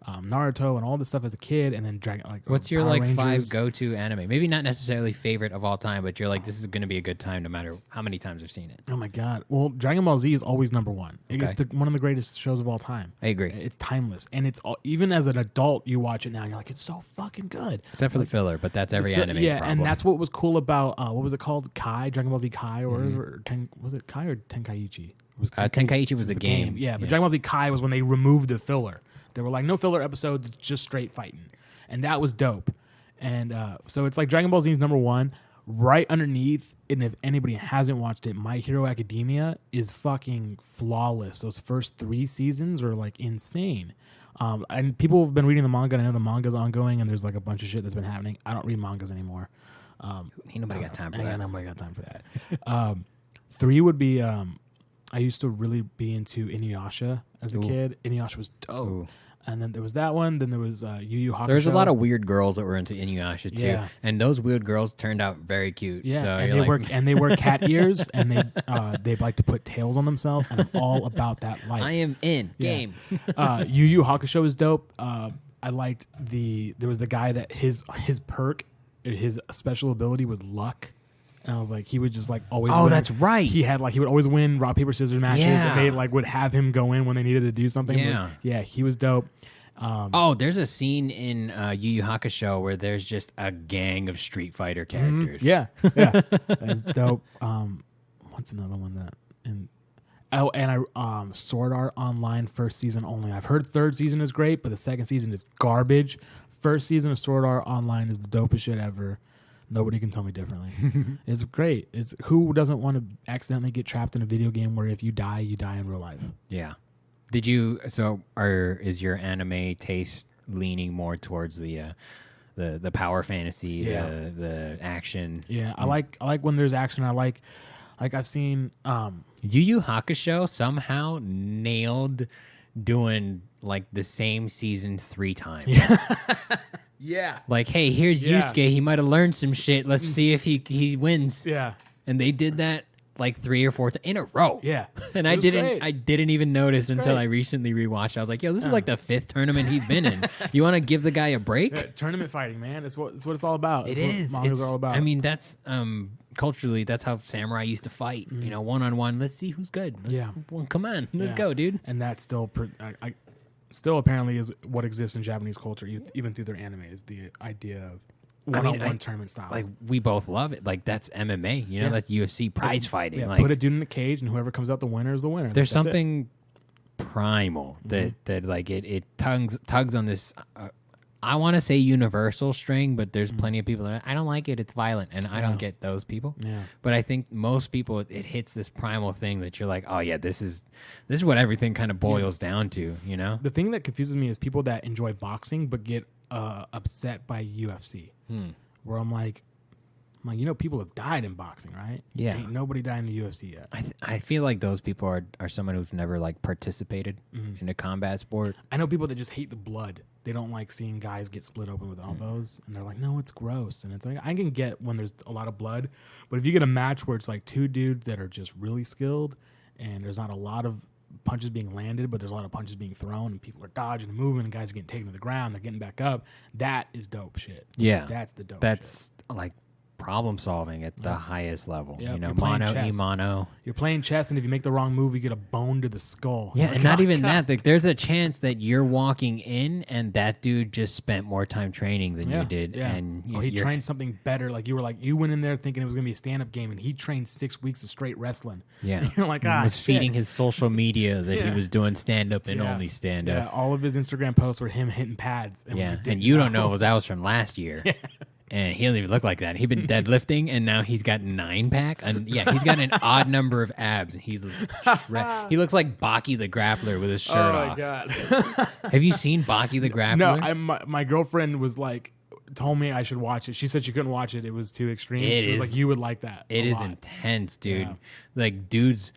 Naruto and all this stuff as a kid. And then what's your Power like Rangers. 5 go-to anime? Maybe not necessarily favorite of all time, but you're like, this is going to be a good time no matter how many times I've seen it. Oh my god! Well, Dragon Ball Z is always number one. Okay. It's one of the greatest shows of all time. I agree. It's timeless, and it's even as an adult, you watch it now, and you're like, it's so fucking good. Except for the filler, but that's every anime's problem. And that's what was cool about what was it called? Kai, Dragon Ball Z Kai, or was it Kai or Tenkaichi? Tenkaichi was the game. Yeah, but Dragon Ball Z Kai was when they removed the filler. They were like, no filler episodes, just straight fighting, and that was dope. And so it's like Dragon Ball Z is number one. Right underneath, and if anybody hasn't watched it, My Hero Academia is fucking flawless. Those first 3 seasons are like insane. And people have been reading the manga, and I know the manga's ongoing, and there's like a bunch of shit that's been happening. I don't read mangas anymore. Ain't nobody got time for that. Nobody got time for that. 3 would be, I used to really be into Inuyasha as a kid. Inuyasha was dope. Ooh. And then there was that one. Then there was Yuyu Hakusho. There's a lot of weird girls that were into Inuyasha too, Yeah. and those weird girls turned out very cute. Yeah, so and they wear cat ears, and they like to put tails on themselves, and I'm all about that life. I am in game. Yu Hakusho is dope. I liked there was the guy that his perk, his special ability was luck. And I was like, he would just like always. Oh, win. that's right. He would always win rock paper scissors matches, and they like would have him go in when they needed to do something. Yeah, he was dope. There's a scene in Yu Yu Hakusho where there's just a gang of Street Fighter characters. Yeah, that's dope. What what's another one that and I Sword Art Online first season only. I've heard third season is great, but the second season is garbage. First season of Sword Art Online is the dopest shit ever. Nobody can tell me differently. It's great. It's who doesn't want to accidentally get trapped in a video game where if you die in real life. Yeah. Is your anime taste leaning more towards the power fantasy, the action? Yeah, I like when there's action. I like I've seen Yuyu Hakusho somehow nailed doing like the same season 3 times. yeah. Like, hey, here's Yusuke. He might have learned some shit. Let's see if he wins. Yeah. And they did that like 3 or 4 times in a row. Yeah. And I didn't even notice until I recently rewatched. I was like, yo, this is like the 5th tournament he's been in. You want to give the guy a break? Yeah, tournament fighting, man. It's what it's all about. It is. What mangas are all about. I mean, that's culturally, that's how samurai used to fight. You know, 1-on-1. Let's see who's good. Come on. Let's go, dude. And that still still apparently is what exists in Japanese culture, even through their anime, is the idea of one-on-one tournament styles. Like, we both love it. Like, that's MMA. You know, that's UFC prize fighting. Yeah, like, put a dude in the cage, and whoever comes out the winner is the winner. There's something primal that like it tugs on this. I want to say universal string, but there's plenty of people that I don't like it. It's violent, and I don't get those people. Yeah. But I think most people, it hits this primal thing that you're like, oh yeah, this is what everything kind of boils down to. You know. The thing that confuses me is people that enjoy boxing but get upset by UFC. Where I'm like, people have died in boxing, right? Yeah. Ain't nobody died in the UFC yet. I feel like those people are someone who's never like participated in a combat sport. I know people that just hate the blood. They don't like seeing guys get split open with elbows, and they're like, no, it's gross. And it's like, I can get when there's a lot of blood, but if you get a match where it's like 2 dudes that are just really skilled, and there's not a lot of punches being landed, but there's a lot of punches being thrown, and people are dodging and moving, and guys are getting taken to the ground, they're getting back up. That is dope shit. Yeah. That's the dope That's like problem solving at the highest level. Yep, you know, you're playing mono, chess. e-mono. You're playing chess, and if you make the wrong move, you get a bone to the skull. Yeah, You're and like, not "Oh, even God." that. Like, there's a chance that you're walking in and that dude just spent more time training than you did. Yeah. And or he trained something better. Like you went in there thinking it was gonna be a stand-up game, and he trained 6 weeks of straight wrestling. Yeah. And you're like, He was shit. feeding his social media that he Yeah. was doing stand-up and only Yeah, stand-up. all of his Instagram posts were him hitting pads. And Yeah, when and you don't know that was from last year. And he doesn't even look like that. He'd been deadlifting, and now he's got 9-pack. And yeah, he's got an odd number of abs, and he looks like Baki the Grappler with his shirt off. Oh my God. Have you seen Baki the Grappler? No, my girlfriend was like, told me I should watch it. She said she couldn't watch it. It was too extreme. She was like, you would like that. It a is lot. intense, dude. Yeah. Like, dudes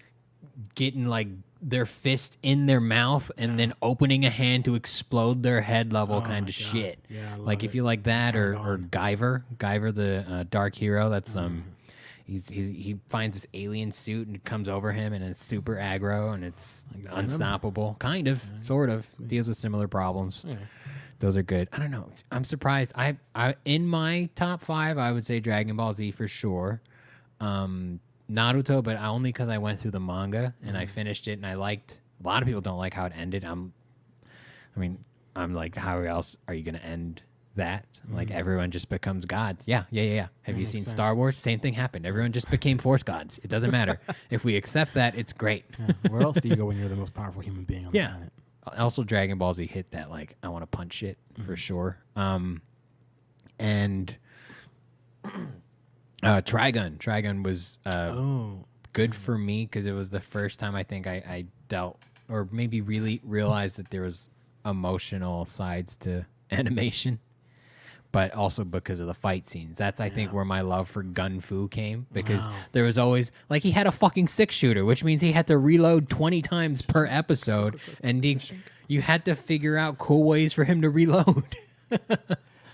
getting like their fist in their mouth and then opening a hand to explode their head level kind of shit. Yeah, I love like if it. you like that, Turn it or on. Guyver the dark hero. That's he finds this alien suit and it comes over him and it's super aggro and it's unstoppable. Kind of, sort of deals with similar problems. Yeah. Those are good. I don't know. I'm surprised. I in my top 5, I would say Dragon Ball Z for sure. Naruto, but only because I went through the manga and I finished it and I liked. A lot of people don't like how it ended. I'm like, how else are you going to end that? Like, everyone just becomes gods. Yeah. Have you seen makes Star sense. Wars? Same thing happened. Everyone just became Force gods. It doesn't matter. If we accept that, it's great. Yeah. Where else do you go when you're the most powerful human being on the planet? Also, Dragon Ball Z hit that, like, I want to punch shit for sure. And Trigun was good for me because it was the first time I think I dealt or maybe really realized that there was emotional sides to animation, but also because of the fight scenes. That's, I think, where my love for Gun Fu came, because there was always, like, he had a fucking 6-shooter, which means he had to reload 20 times per episode, and you had to figure out cool ways for him to reload.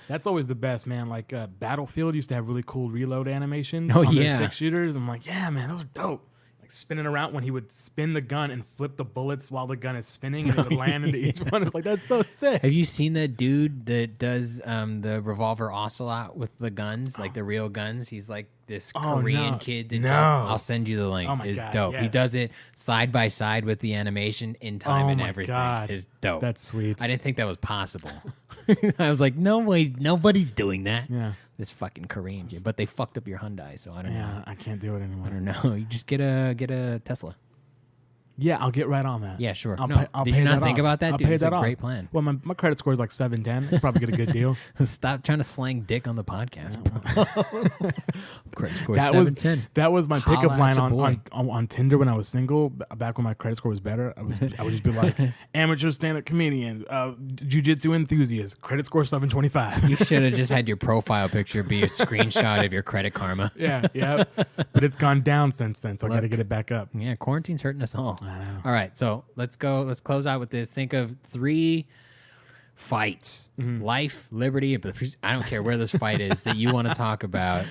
That's always the best, man. Like Battlefield used to have really cool reload animations. Oh, on their yeah. 6-shooters. I'm like, yeah, man, those are dope. Like spinning around when he would spin the gun and flip the bullets while the gun is spinning, and it would land into each one. It's like, that's so sick. Have you seen that dude that does the revolver ocelot with the guns, like the real guns? He's like this Korean no. kid. That No. I'll send you the link. Oh my It's God, dope. He yes. does it side by side with the animation in time Oh and my everything. God. It's dope. That's sweet. I didn't think that was possible. I was like, no way, nobody's doing that. Yeah. this fucking Korean shit. But they fucked up your Hyundai, so I don't know. Yeah, I can't do it anymore. I don't know. You just get a Tesla. Yeah, I'll get right on that. Yeah, sure. I'll No, pay, I'll did pay you not that think off. about that? I'll Dude, pay it's that a off. great plan. Well, my credit score is like 710. I'll probably get a good deal. Stop trying to slang dick on the podcast. Credit score That was 710. that was my Holla pickup at line your boy. on Tinder when I was single. Back when my credit score was better, I would just be like, amateur stand-up comedian, jiu-jitsu enthusiast, credit score 725. You should have just had your profile picture be a screenshot of your Credit Karma. yeah. But it's gone down since then, so I got to get it back up. Yeah, quarantine's hurting us all. I know. All right, so let's go. Let's close out with this. Think of 3 fights: life, liberty. But I don't care where this fight is that you want to talk about.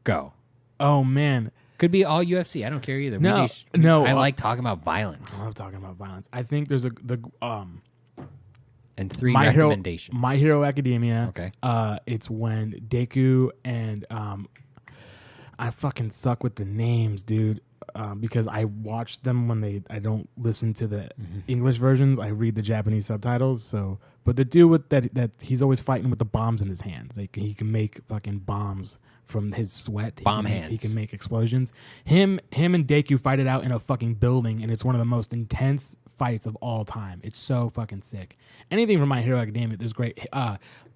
Go. Oh man, Could be all UFC. I don't care either. No, no, I like talking about violence. I love talking about violence. I think there's And 3 My Hero, recommendations. My Hero Academia. Okay. It's when Deku and I fucking suck with the names, dude. Because I watch them when I don't listen to the English versions. I read the Japanese subtitles. So, but the dude with that he's always fighting with the bombs in his hands. He can make fucking bombs from his sweat. He can make explosions. Him and Deku fight it out in a fucking building, and it's one of the most intense fights of all time. It's so fucking sick. Anything from My Hero Academia, there's great.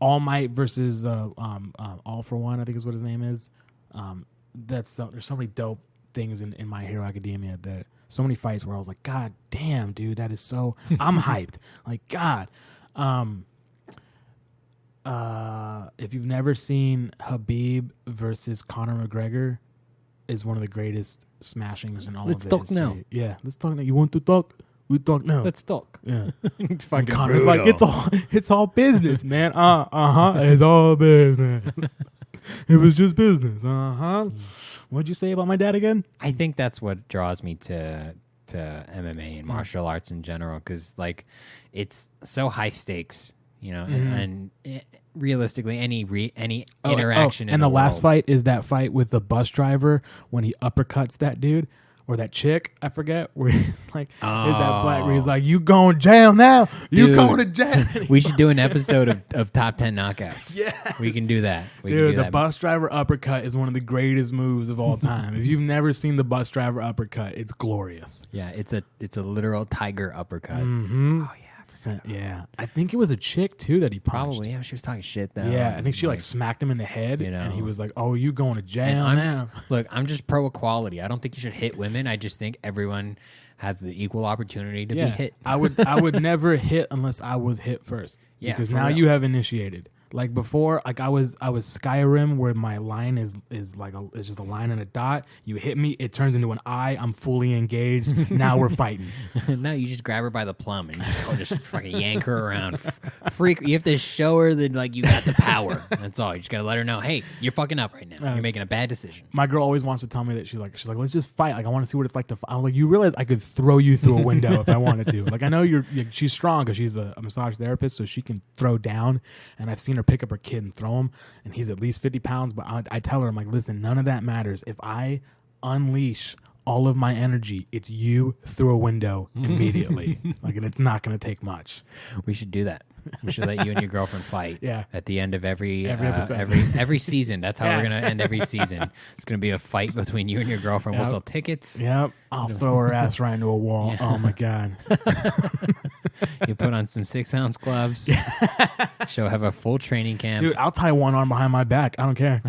All Might versus All for One, I think is what his name is. There's so many dope things in My Hero Academia, that so many fights where I was like, God damn, dude, that is so I'm hyped. Like, God. If you've never seen Habib versus Conor McGregor, is one of the greatest smashings in all Let's of talk history. now. Yeah, let's talk now. You want to talk? We talk now. Let's talk. Yeah. Fucking Conor's brutal. like, it's all business, man. It's all business. It was just business. What'd you say about my dad again? I think that's what draws me to MMA and martial arts in general, because like it's so high stakes, you know, and realistically any interaction. And in the last world. fight is that fight with the bus driver when he uppercuts that dude. Or that chick, I forget, where he's like, is that black, where he's like, you going to jail now? You Dude, going to jail? We should do an episode of top 10 knockouts. Yeah, we can do that. Dude, the bus driver uppercut is one of the greatest moves of all time. If you've never seen the bus driver uppercut, it's glorious. Yeah, it's a literal tiger uppercut. Mm-hmm. Oh yeah. Yeah, I think it was a chick too that he punched. Probably, yeah. She was talking shit though. Yeah, I think she like smacked him in the head, you know, and he was like, "Oh, you going to jail now?" Look, I'm just pro equality. I don't think you should hit women. I just think everyone has the equal opportunity to be hit. I would never hit unless I was hit first. Yeah, because for now real. you have initiated. Like before, like I was Skyrim, where my line is like it's just a line and a dot. You hit me, it turns into an eye. I'm fully engaged. Now we're fighting. No, you just grab her by the plum and just fucking yank her around. Freak, you have to show her that like you got the power. That's all. You just gotta let her know, hey, you're fucking up right now. You're making a bad decision. My girl always wants to tell me that she's like, let's just fight. Like I want to see what it's like to fight. I'm like, you realize I could throw you through a window if I wanted to. Like I know she's strong because she's a massage therapist, so she can throw down. And I've seen her pick up her kid and throw him, and he's at least 50 pounds. But I tell her, I'm like, listen, none of that matters. If I unleash all of my energy, it's you through a window immediately. Like, and it's not going to take much. We should do that. We should let you and your girlfriend fight. Yeah. At the end of every episode. every season. That's how we're gonna end every season. It's gonna be a fight between you and your girlfriend. We'll sell tickets. Yep. I'll throw her ass right into a wall. Yeah. Oh my God. You put on some 6-ounce gloves. She'll have a full training camp. Dude, I'll tie one arm behind my back. I don't care.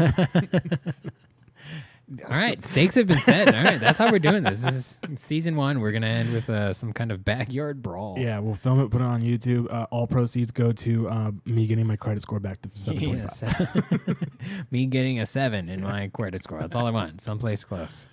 All right, stakes have been set. All right, that's how we're doing this. This is season 1. We're gonna end with some kind of backyard brawl. Yeah, we'll film it, put it on YouTube. All proceeds go to me getting my credit score back to 725. Me getting a 7 in my credit score. That's all I want. Someplace close.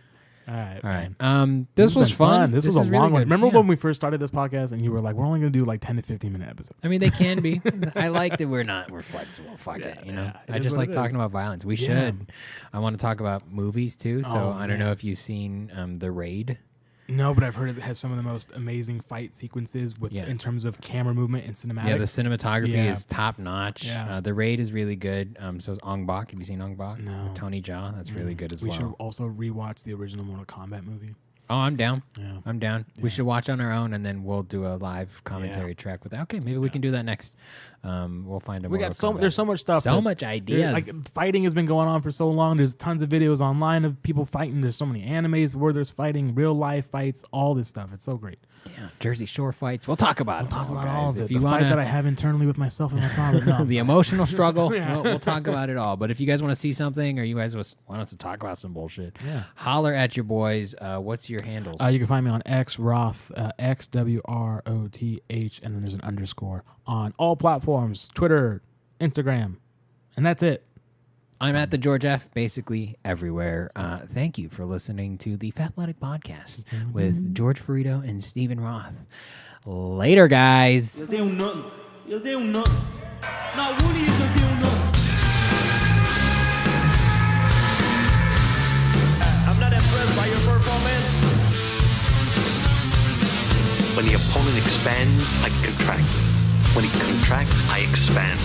All right. All right. Man. This was fun. This was a is really long one. good. Remember Yeah. when we first started this podcast and you were like, we're only going to do like 10 to 15 minute episodes? I mean, they can be. I like that we're flexible. Fuck it. You know, yeah, it I is just what like it talking is. about violence. We Yeah. should. I want to talk about movies too. So Oh, I don't know if you've seen The Raid. No, but I've heard it has some of the most amazing fight sequences in terms of camera movement and cinematics. Yeah, the cinematography is top notch. Yeah. The Raid is really good. So is Ong Bak. Have you seen Ong Bak? No. With Tony Jaa. That's really good as we well. should also rewatch the original Mortal Kombat movie. Oh, I'm down. Yeah. I'm down. We should watch on our own, and then we'll do a live commentary track with that. Okay, maybe we can do that next. We'll find a. We got there's so much stuff. So much ideas. Like fighting has been going on for so long. There's tons of videos online of people fighting. There's so many animes where there's fighting, real life fights, all this stuff. It's so great. Yeah, Jersey Shore fights. We'll talk about it. Talk about guys. all of it. If The you fight wanna, that I have internally with myself and my father. No, I'm the sorry. emotional struggle. We'll talk about it all. But if you guys want to see something, or you guys want us to talk about some bullshit, holler at your boys. What's your handles? You can find me on X Roth, XWROTH, and then there's an underscore on all platforms, Twitter, Instagram, and that's it. I'm at the George F. basically everywhere. Thank you for listening to the Fathletic podcast with George Ferido and Stephen Roth. Later, guys. Ele tem nothing. Ele tem nothing. Not one of you can do nothing. I'm not impressed by your performance. When the opponent expands, I contract. When he contracts, I expand.